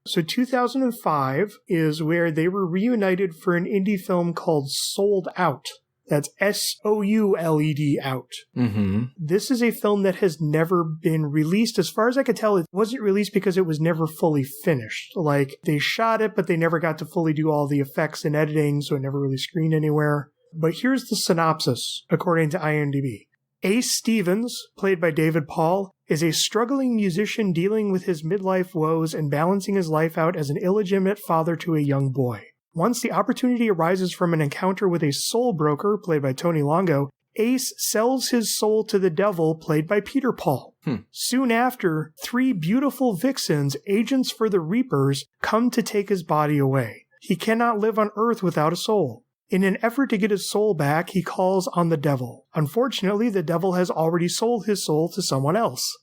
Speaker 1: So 2005 is where they were reunited for an indie film called Sold Out. That's SOULED out.
Speaker 2: Mm-hmm.
Speaker 1: This is a film that has never been released. As far as I could tell, it wasn't released because it was never fully finished. Like, they shot it, but they never got to fully do all the effects and editing, so it never really screened anywhere. But here's the synopsis, according to IMDb. Ace Stevens, played by David Paul, is a struggling musician dealing with his midlife woes and balancing his life out as an illegitimate father to a young boy. Once the opportunity arises from an encounter with a soul broker, played by Tony Longo, Ace sells his soul to the devil, played by Peter Paul. Soon after, 3 beautiful vixens, agents for the Reapers, come to take his body away. He cannot live on Earth without a soul. In an effort to get his soul back, he calls on the devil. Unfortunately, the devil has already sold his soul to someone else.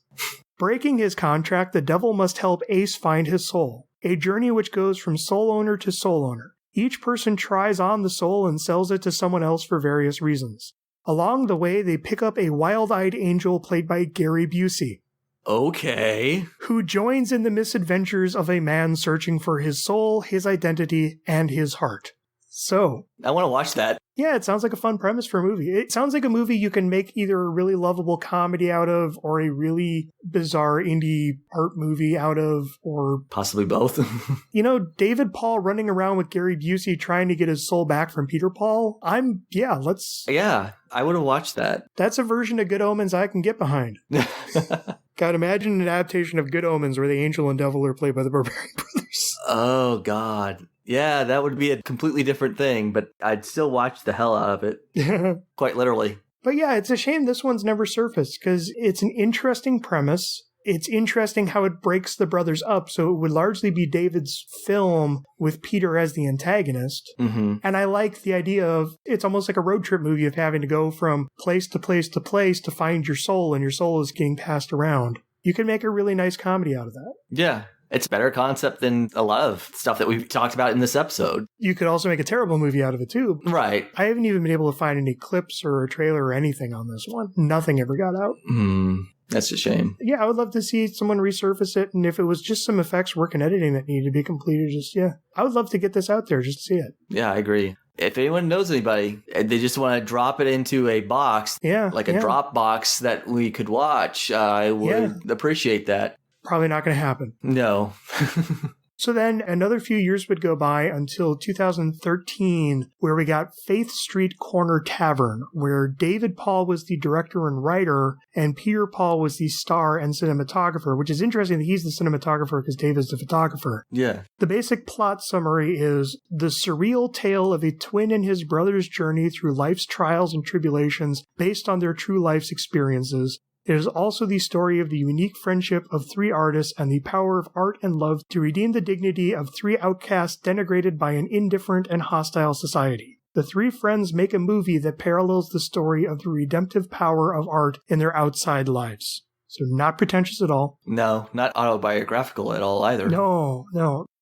Speaker 1: Breaking his contract, the devil must help Ace find his soul, a journey which goes from soul owner to soul owner. Each person tries on the soul and sells it to someone else for various reasons. Along the way, they pick up a wild-eyed angel played by Gary Busey.
Speaker 2: Okay.
Speaker 1: Who joins in the misadventures of a man searching for his soul, his identity, and his heart. So,
Speaker 2: I want to watch that.
Speaker 1: Yeah, it sounds like a fun premise for a movie. It sounds like a movie you can make either a really lovable comedy out of or a really bizarre indie art movie out of, or
Speaker 2: possibly both.
Speaker 1: David Paul running around with Gary Busey trying to get his soul back from Peter Paul.
Speaker 2: Yeah, I would have watched that.
Speaker 1: That's a version of Good Omens I can get behind. God, imagine an adaptation of Good Omens where the angel and devil are played by the Barbarian brothers.
Speaker 2: Oh, God. Yeah, that would be a completely different thing, but I'd still watch the hell out of it. Quite literally.
Speaker 1: But yeah, it's a shame this one's never surfaced because it's an interesting premise. It's interesting how it breaks the brothers up. So it would largely be David's film with Peter as the antagonist.
Speaker 2: Mm-hmm.
Speaker 1: And I like the idea of it's almost like a road trip movie of having to go from place to place to place to find your soul, and your soul is getting passed around. You can make a really nice comedy out of that.
Speaker 2: Yeah. It's a better concept than a lot of stuff that we've talked about in this episode.
Speaker 1: You could also make a terrible movie out of it, too.
Speaker 2: Right.
Speaker 1: I haven't even been able to find any clips or a trailer or anything on this one. Nothing ever got out.
Speaker 2: That's a shame.
Speaker 1: Yeah, I would love to see someone resurface it. And if it was just some effects work and editing that needed to be completed, I would love to get this out there just to see it.
Speaker 2: Yeah, I agree. If anyone knows anybody, they just want to drop it into a box, like a drop box that we could watch, I would appreciate that.
Speaker 1: Probably not going to happen.
Speaker 2: No.
Speaker 1: So then another few years would go by until 2013, where we got Faith Street Corner Tavern, where David Paul was the director and writer, and Peter Paul was the star and cinematographer, which is interesting that he's the cinematographer because David's the photographer.
Speaker 2: Yeah.
Speaker 1: The basic plot summary is the surreal tale of a twin and his brother's journey through life's trials and tribulations based on their true life's experiences. It is also the story of the unique friendship of three artists and the power of art and love to redeem the dignity of three outcasts denigrated by an indifferent and hostile society. The three friends make a movie that parallels the story of the redemptive power of art in their outside lives. So not pretentious at all.
Speaker 2: No, not autobiographical at all either.
Speaker 1: No.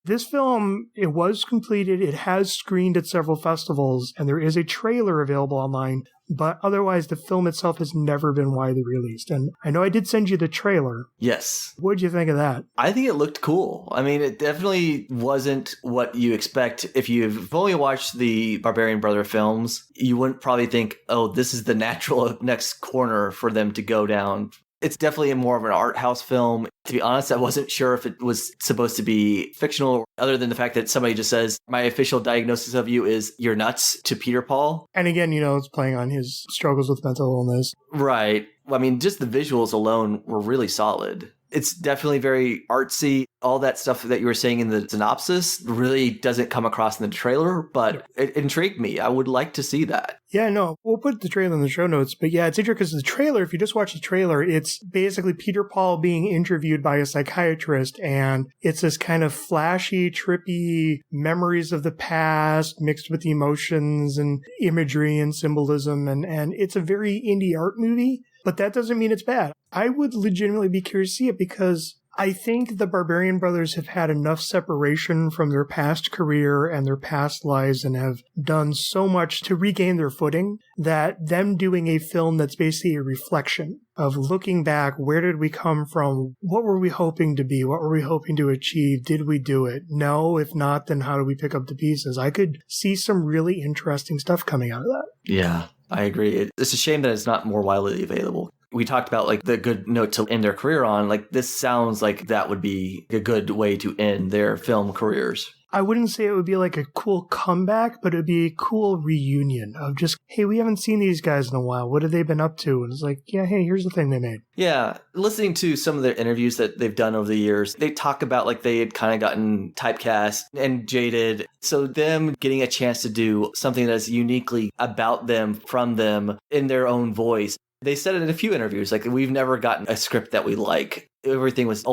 Speaker 1: This film, it was completed. It has screened at several festivals, and there is a trailer available online. But otherwise, the film itself has never been widely released. And I know I did send you the trailer.
Speaker 2: Yes.
Speaker 1: What did you think of that?
Speaker 2: I think it looked cool. I mean, it definitely wasn't what you expect. If you've only watched the Barbarian Brother films, you wouldn't probably think, oh, this is the natural next corner for them to go down. It's definitely more of an art house film. To be honest, I wasn't sure if it was supposed to be fictional, other than the fact that somebody just says, my official diagnosis of you is you're nuts to Peter Paul.
Speaker 1: And again, it's playing on his struggles with mental illness.
Speaker 2: Right. I mean, just the visuals alone were really solid. It's definitely very artsy. All that stuff that you were saying in the synopsis really doesn't come across in the trailer, but it intrigued me. I would like to see that.
Speaker 1: Yeah, no, we'll put the trailer in the show notes. But yeah, it's interesting because the trailer, if you just watch the trailer, it's basically Peter Paul being interviewed by a psychiatrist. And it's this kind of flashy, trippy memories of the past mixed with emotions and imagery and symbolism. And it's a very indie art movie. But that doesn't mean it's bad. I would legitimately be curious to see it because I think the Barbarian brothers have had enough separation from their past career and their past lives and have done so much to regain their footing that them doing a film that's basically a reflection of looking back, where did we come from? What were we hoping to be? What were we hoping to achieve? Did we do it? No. If not, then how do we pick up the pieces? I could see some really interesting stuff coming out of that.
Speaker 2: Yeah. I agree. It's a shame that it's not more widely available. We talked about the good note to end their career on. This sounds like that would be a good way to end their film careers.
Speaker 1: I wouldn't say it would be a cool comeback, but it would be a cool reunion of just, hey, we haven't seen these guys in a while. What have they been up to? And it's yeah, hey, here's the thing they made.
Speaker 2: Yeah. Listening to some of their interviews that they've done over the years, they talk about they had kind of gotten typecast and jaded. So them getting a chance to do something that's uniquely about them, from them, in their own voice. They said it in a few interviews, we've never gotten a script that we like. Everything was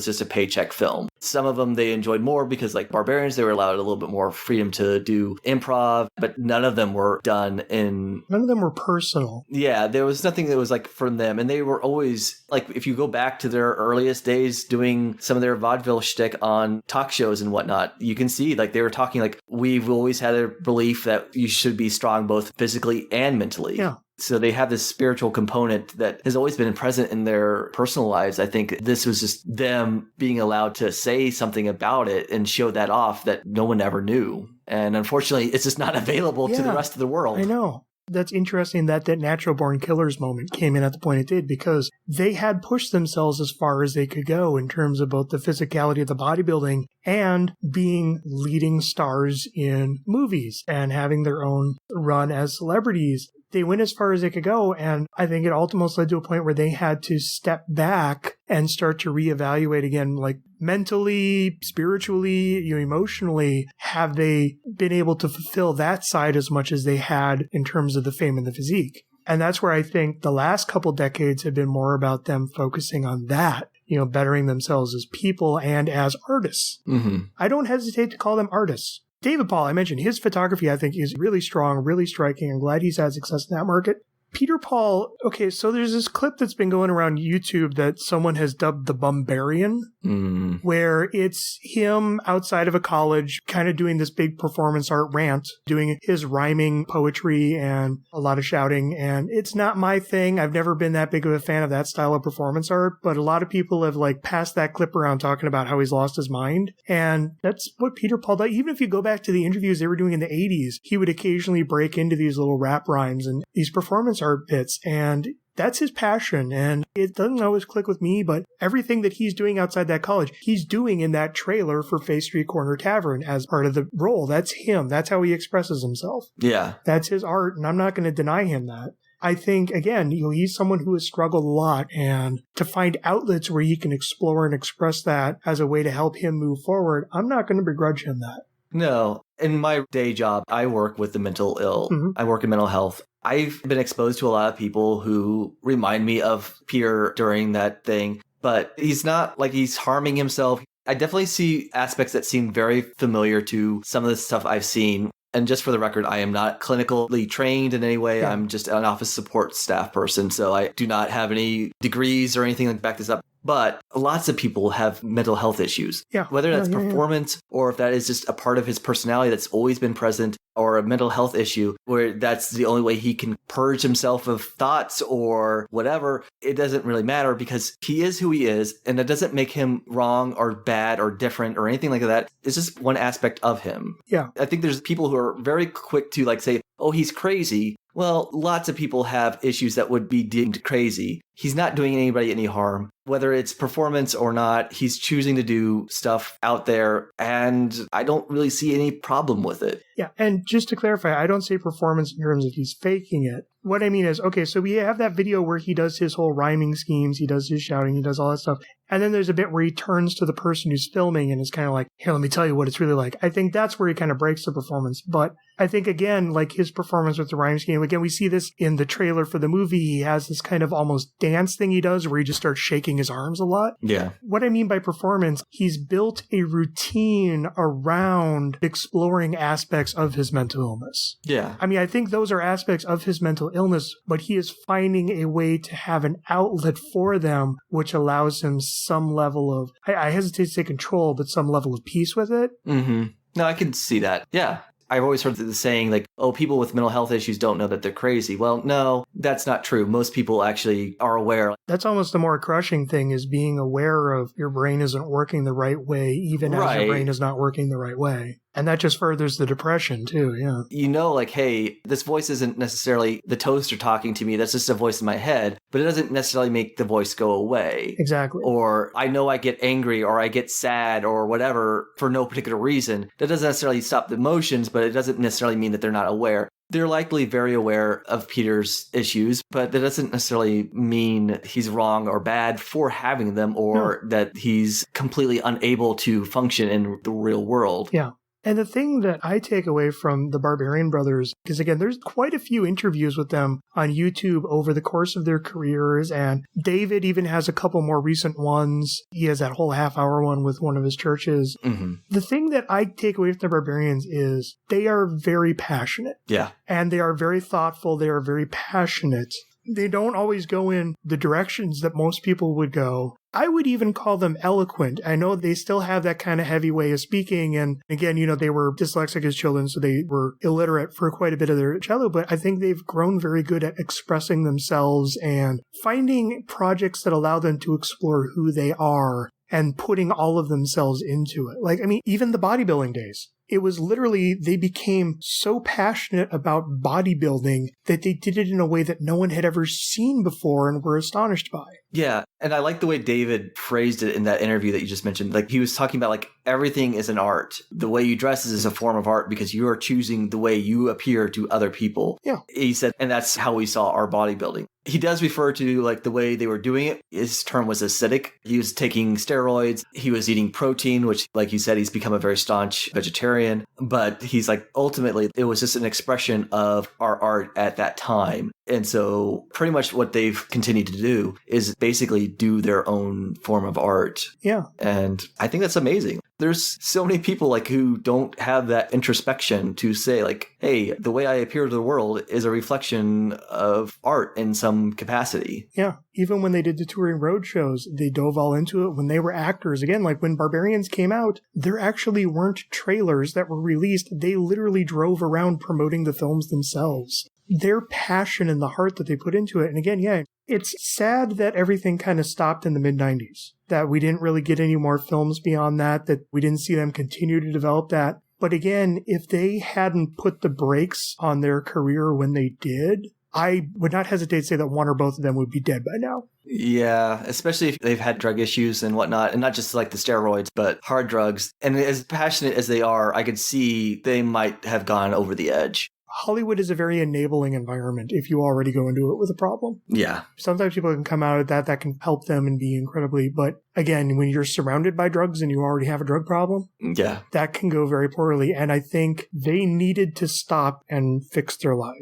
Speaker 2: just a paycheck film. Some of them they enjoyed more because Barbarians, they were allowed a little bit more freedom to do improv, but none of them were done in...
Speaker 1: None of them were personal.
Speaker 2: Yeah, there was nothing that was from them. And they were always, if you go back to their earliest days doing some of their vaudeville shtick on talk shows and whatnot, you can see they were talking we've always had a belief that you should be strong both physically and mentally.
Speaker 1: Yeah.
Speaker 2: So they have this spiritual component that has always been present in their personal lives. I think this was just them being allowed to say something about it and show that off that no one ever knew. And unfortunately, it's just not available to the rest of the world.
Speaker 1: I know. That's interesting that Natural Born Killers moment came in at the point it did because they had pushed themselves as far as they could go in terms of both the physicality of the bodybuilding and being leading stars in movies and having their own run as celebrities. They went as far as they could go, and I think it ultimately led to a point where they had to step back and start to reevaluate again, mentally, spiritually, emotionally, have they been able to fulfill that side as much as they had in terms of the fame and the physique? And that's where I think the last couple decades have been more about them focusing on that, bettering themselves as people and as artists.
Speaker 2: Mm-hmm.
Speaker 1: I don't hesitate to call them artists. David Paul, I mentioned, his photography, I think, is really strong, really striking. I'm glad he's had success in that market. Peter Paul, okay, so there's this clip that's been going around YouTube that someone has dubbed the Barbarian, where it's him outside of a college kind of doing this big performance art rant, doing his rhyming poetry and a lot of shouting. And it's not my thing. I've never been that big of a fan of that style of performance art, but a lot of people have passed that clip around talking about how he's lost his mind. And that's what Peter Paul does. Even if you go back to the interviews they were doing in the 80s, he would occasionally break into these little rap rhymes and these performance art bits, and that's his passion. And it doesn't always click with me, but everything that he's doing outside that college, he's doing in that trailer for Face Street Corner Tavern as part of the role. That's him. That's how he expresses himself.
Speaker 2: Yeah.
Speaker 1: That's his art, and I'm not going to deny him that. I think, again, he's someone who has struggled a lot, and to find outlets where he can explore and express that as a way to help him move forward, I'm not going to begrudge him that.
Speaker 2: No. In my day job, I work with the mental ill.
Speaker 1: Mm-hmm.
Speaker 2: I work in mental health. I've been exposed to a lot of people who remind me of Peter during that thing, but he's not like he's harming himself. I definitely see aspects that seem very familiar to some of the stuff I've seen. And just for the record, I am not clinically trained in any way.
Speaker 1: Yeah.
Speaker 2: I'm just an office support staff person. So I do not have any degrees or anything to back this up. But lots of people have mental health issues.
Speaker 1: Yeah.
Speaker 2: Whether that's performance or if that is just a part of his personality that's always been present, or a mental health issue where that's the only way he can purge himself of thoughts or whatever, it doesn't really matter because he is who he is. And that doesn't make him wrong or bad or different or anything like that. It's just one aspect of him.
Speaker 1: Yeah.
Speaker 2: I think there's people who are very quick to like say, oh, he's crazy. Well, lots of people have issues that would be deemed crazy. He's not doing anybody any harm. Whether it's performance or not, he's choosing to do stuff out there, and I don't really see any problem with it.
Speaker 1: Yeah, and just to clarify, I don't say performance in terms of he's faking it. What I mean is, okay, so we have that video where he does his whole rhyming schemes, he does his shouting, he does all that stuff. And then there's a bit where he turns to the person who's filming and is kind of like, here, let me tell you what it's really like. I think that's where he kind of breaks the performance. But I think, again, like his performance with the rhyme scheme, again, we see this in the trailer for the movie. He has this kind of almost dance thing he does where he just starts shaking his arms a lot.
Speaker 2: Yeah.
Speaker 1: What I mean by performance, he's built a routine around exploring aspects of his mental illness.
Speaker 2: Yeah.
Speaker 1: I mean, I think those are aspects of his mental illness, but he is finding a way to have an outlet for them, which allows him some level of, I hesitate to say control, but some level of peace with it.
Speaker 2: Mm-hmm. No, I can see that. Yeah. I've always heard the saying like, oh, people with mental health issues don't know that they're crazy. Well, no, that's not true. Most people actually are aware.
Speaker 1: That's almost the more crushing thing is being aware of your brain isn't working the right way, even as your brain is not working the right way. And that just furthers the depression too, yeah.
Speaker 2: You know, like, hey, this voice isn't necessarily the toaster talking to me. That's just a voice in my head. But it doesn't necessarily make the voice go away.
Speaker 1: Exactly.
Speaker 2: Or I know I get angry or I get sad or whatever for no particular reason. That doesn't necessarily stop the emotions, but it doesn't necessarily mean that they're not aware. They're likely very aware of Peter's issues, but that doesn't necessarily mean he's wrong or bad for having them or that he's completely unable to function in the real world.
Speaker 1: Yeah. And the thing that I take away from the Barbarian brothers, because again, there's quite a few interviews with them on YouTube over the course of their careers, and David even has a couple more recent ones. He has that whole half-hour one with one of his churches.
Speaker 2: Mm-hmm.
Speaker 1: The thing that I take away from the Barbarians is they are very passionate.
Speaker 2: Yeah.
Speaker 1: And they are very thoughtful. They are very passionate. They don't always go in the directions that most people would go. I would even call them eloquent. I know they still have that kind of heavy way of speaking. And again, you know, they were dyslexic as children, so they were illiterate for quite a bit of their childhood. But I think they've grown very good at expressing themselves and finding projects that allow them to explore who they are and putting all of themselves into it. Like, I mean, even the bodybuilding days. It was literally, they became so passionate about bodybuilding that they did it in a way that no one had ever seen before and were astonished by.
Speaker 2: Yeah. And I like the way David phrased it in that interview that you just mentioned. Like he was talking about like everything is an art. The way you dress is a form of art because you are choosing the way you appear to other people.
Speaker 1: Yeah.
Speaker 2: He said, and that's how we saw our bodybuilding. He does refer to like the way they were doing it. His term was acidic. He was taking steroids. He was eating protein, which like you said, he's become a very staunch vegetarian. But he's like, ultimately, it was just an expression of our art at that time. And so pretty much what they've continued to do is basically do their own form of art.
Speaker 1: Yeah.
Speaker 2: And I think that's amazing. There's so many people like who don't have that introspection to say like, hey, the way I appear to the world is a reflection of art in some capacity.
Speaker 1: Yeah. Even when they did the touring road shows, they dove all into it when they were actors. Again, like when Barbarians came out, there actually weren't trailers that were released. They literally drove around promoting the films themselves. Their passion and the heart that they put into it. And again, yeah, it's sad that everything kind of stopped in the mid-90s, that we didn't really get any more films beyond that we didn't see them continue to develop that. But again, if they hadn't put the brakes on their career when they did, I would not hesitate to say that one or both of them would be dead by now.
Speaker 2: Yeah, especially if they've had drug issues and whatnot, and not just like the steroids, but hard drugs. And as passionate as they are, I could see they might have gone over the edge.
Speaker 1: Hollywood is a very enabling environment if you already go into it with a problem.
Speaker 2: Yeah.
Speaker 1: Sometimes people can come out of that can help them and be incredibly, but again, when you're surrounded by drugs and you already have a drug problem, that can go very poorly. And I think they needed to stop and fix their lives.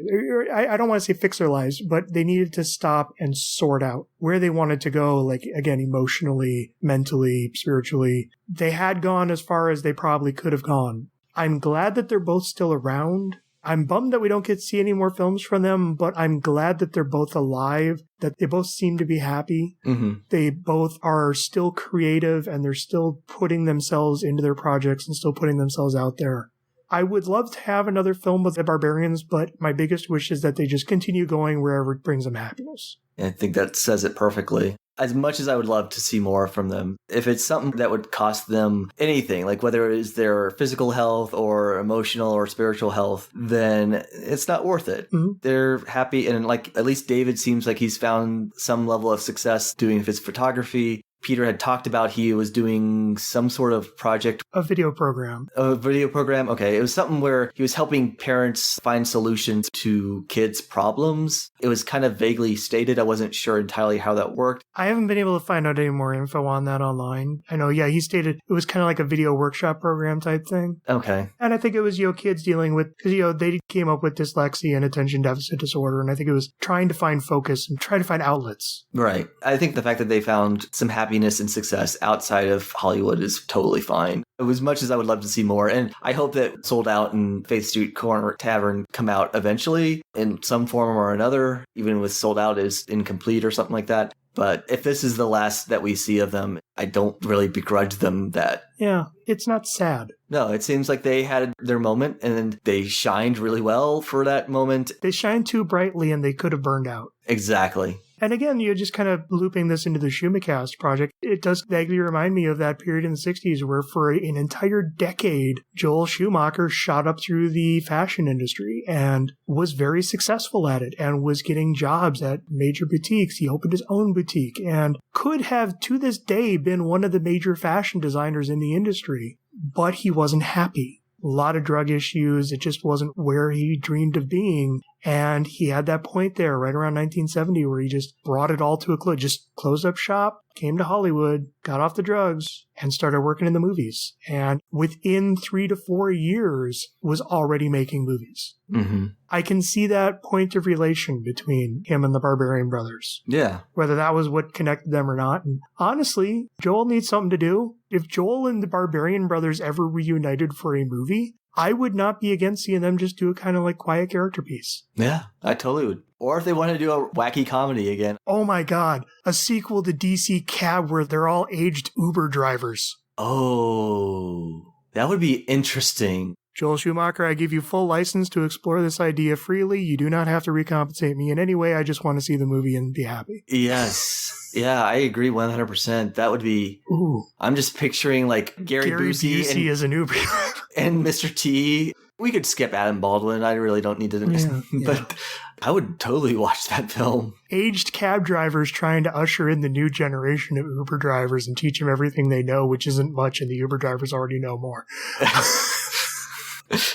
Speaker 1: I don't want to say fix their lives, but they needed to stop and sort out where they wanted to go, like, again, emotionally, mentally, spiritually. They had gone as far as they probably could have gone. I'm glad that they're both still around. I'm bummed that we don't get to see any more films from them, but I'm glad that they're both alive, that they both seem to be happy.
Speaker 2: Mm-hmm.
Speaker 1: They both are still creative and they're still putting themselves into their projects and still putting themselves out there. I would love to have another film with the Barbarians, but my biggest wish is that they just continue going wherever it brings them happiness.
Speaker 2: I think that says it perfectly. As much as I would love to see more from them, if it's something that would cost them anything, like whether it is their physical health or emotional or spiritual health, then it's not worth it.
Speaker 1: Mm-hmm.
Speaker 2: They're happy. And like, at least David seems like he's found some level of success doing his photography. Peter had talked about he was doing some sort of project.
Speaker 1: A video program.
Speaker 2: A video program? Okay. It was something where he was helping parents find solutions to kids' problems. It was kind of vaguely stated. I wasn't sure entirely how that worked.
Speaker 1: I haven't been able to find out any more info on that online. I know, he stated it was kind of like a video workshop program type thing.
Speaker 2: Okay.
Speaker 1: And I think it was, kids dealing with, because, they came up with dyslexia and attention deficit disorder. And I think it was trying to find focus and trying to find outlets.
Speaker 2: Right. I think the fact that they found some happiness and success outside of Hollywood is totally fine. As much as I would love to see more, and I hope that Sold Out and Faith Street Corner Tavern come out eventually in some form or another, even with Sold Out is incomplete or something like that. But if this is the last that we see of them, I don't really begrudge them that.
Speaker 1: Yeah, it's not sad.
Speaker 2: No, it seems like they had their moment and they shined really well for that moment.
Speaker 1: They shined too brightly and they could have burned out.
Speaker 2: Exactly.
Speaker 1: And again, you're just kind of looping this into the Schumacast project. It does vaguely remind me of that period in the 60s where for an entire decade, Joel Schumacher shot up through the fashion industry and was very successful at it and was getting jobs at major boutiques. He opened his own boutique and could have, to this day, been one of the major fashion designers in the industry, but he wasn't happy. A lot of drug issues. It just wasn't where he dreamed of being. And he had that point there right around 1970 where he just brought it all to a close, just closed up shop, came to Hollywood, got off the drugs, and started working in the movies. And within 3 to 4 years was already making movies.
Speaker 2: Mm-hmm.
Speaker 1: I can see that point of relation between him and the Barbarian brothers.
Speaker 2: Yeah.
Speaker 1: Whether that was what connected them or not. And honestly, Joel needs something to do. If Joel and the Barbarian brothers ever reunited for a movie, I would not be against seeing them just do a kind of like quiet character piece.
Speaker 2: Yeah, I totally would. Or if they want to do a wacky comedy again.
Speaker 1: Oh my God. A sequel to DC Cab where they're all aged Uber drivers.
Speaker 2: Oh, that would be interesting.
Speaker 1: Joel Schumacher, I give you full license to explore this idea freely. You do not have to recompensate me in any way. I just want to see the movie and be happy.
Speaker 2: Yes. Yeah, I agree 100%. That would be...
Speaker 1: Ooh.
Speaker 2: I'm just picturing like Gary Busey
Speaker 1: as an Uber driver.
Speaker 2: And Mr. T. We could skip Adam Baldwin. I really don't need to...
Speaker 1: Yeah.
Speaker 2: But I would totally watch that film.
Speaker 1: Aged cab drivers trying to usher in the new generation of Uber drivers and teach them everything they know, which isn't much, and the Uber drivers already know more.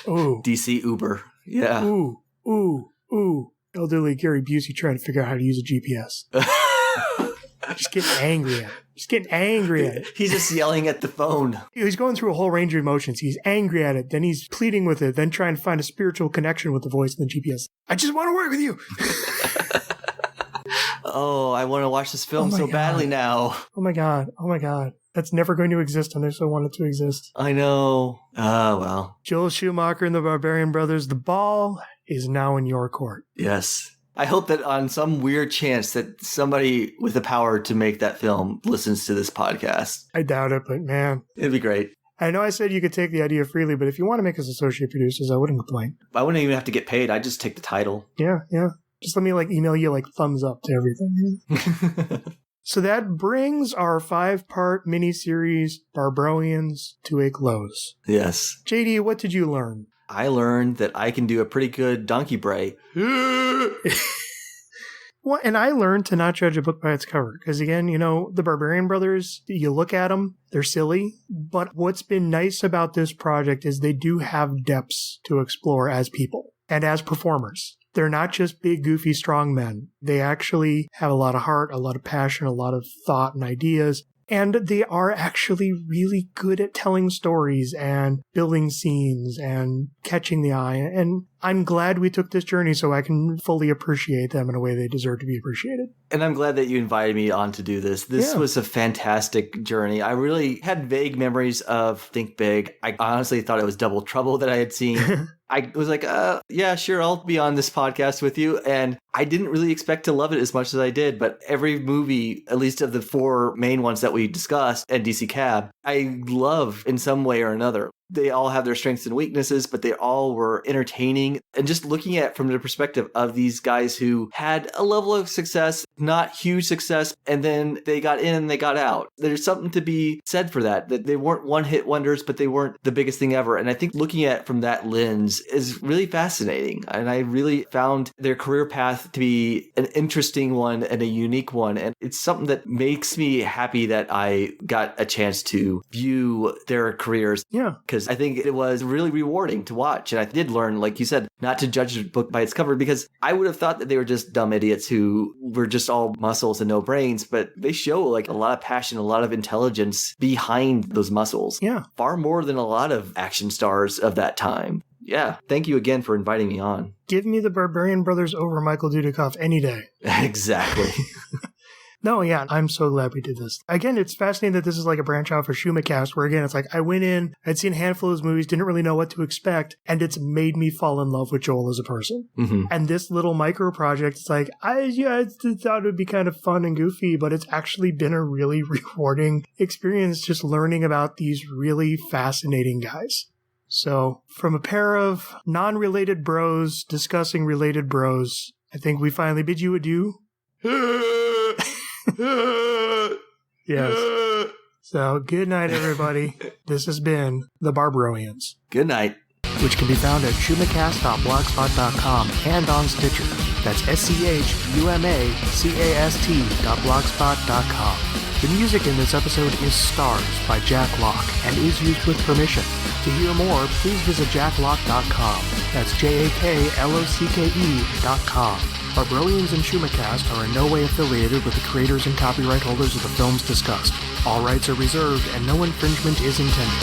Speaker 1: Ooh.
Speaker 2: DC Uber. Yeah.
Speaker 1: Ooh. Elderly Gary Busey trying to figure out how to use a GPS. Just getting angry at it.
Speaker 2: He's just yelling at the phone.
Speaker 1: He's going through a whole range of emotions. He's angry at it. Then he's pleading with it. Then trying to find a spiritual connection with the voice in the GPS. I just want to work with you.
Speaker 2: Oh, I want to watch this film so badly now.
Speaker 1: Oh my God. That's never going to exist unless I want it to exist.
Speaker 2: I know. Oh, well.
Speaker 1: Joel Schumacher and the Barbarian brothers, the ball is now in your court.
Speaker 2: Yes. I hope that on some weird chance that somebody with the power to make that film listens to this podcast.
Speaker 1: I doubt it, but man.
Speaker 2: It'd be great.
Speaker 1: I know I said you could take the idea freely, but if you want to make us associate producers, I wouldn't complain.
Speaker 2: I wouldn't even have to get paid. I'd just take the title.
Speaker 1: Yeah. Just let me email you thumbs up to everything. So that brings our 5-part miniseries, BarBROians, to a close.
Speaker 2: Yes.
Speaker 1: JD, what did you learn?
Speaker 2: I learned that I can do a pretty good donkey bray.
Speaker 1: Well, and I learned to not judge a book by its cover. Because again, the Barbarian brothers, you look at them, they're silly. But what's been nice about this project is they do have depths to explore as people. and as performers. They're not just big, goofy, strong men. They actually have a lot of heart, a lot of passion, a lot of thought and ideas. And they are actually really good at telling stories and building scenes and catching the eye. And I'm glad we took this journey so I can fully appreciate them in a way they deserve to be appreciated.
Speaker 2: And I'm glad that you invited me on to do this. This was a fantastic journey. I really had vague memories of Think Big. I honestly thought it was Double Trouble that I had seen. I was like, yeah, sure, I'll be on this podcast with you. And I didn't really expect to love it as much as I did. But every movie, at least of the 4 main ones that we discussed, and DC Cab, I love in some way or another. They all have their strengths and weaknesses, but they all were entertaining. And just looking at it from the perspective of these guys who had a level of success, not huge success, and then they got in and they got out. There's something to be said for that they weren't one-hit wonders, but they weren't the biggest thing ever. And I think looking at it from that lens is really fascinating. And I really found their career path to be an interesting one and a unique one. And it's something that makes me happy that I got a chance to view their careers.
Speaker 1: Yeah.
Speaker 2: Because I think it was really rewarding to watch. And I did learn, like you said, not to judge a book by its cover, because I would have thought that they were just dumb idiots who were just all muscles and no brains, but they show like a lot of passion, a lot of intelligence behind those muscles.
Speaker 1: Yeah.
Speaker 2: Far more than a lot of action stars of that time. Yeah. Thank you again for inviting me on.
Speaker 1: Give me the Barbarian brothers over Michael Dudikoff any day.
Speaker 2: Exactly.
Speaker 1: No, yeah, I'm so glad we did this. Again, it's fascinating that this is like a branch out for Schumacast, where again, it's like I went in, I'd seen a handful of his movies, didn't really know what to expect, and it's made me fall in love with Joel as a person.
Speaker 2: Mm-hmm.
Speaker 1: And this little micro project, it's like, I thought it would be kind of fun and goofy, but it's actually been a really rewarding experience just learning about these really fascinating guys. So, from a pair of non-related bros discussing related bros, I think we finally bid you adieu. Yes. So, good night, everybody. This has been the BarBROians.
Speaker 2: Good night.
Speaker 1: Which can be found at schumacast.blogspot.com and on Stitcher. That's schumacast.blogspot.com. The music in this episode is Stars by Jack Locke and is used with permission. To hear more, please visit jacklock.com. That's JAKLOCKE.com. BarBROians and Schumacast are in no way affiliated with the creators and copyright holders of the films discussed. All rights are reserved and no infringement is intended.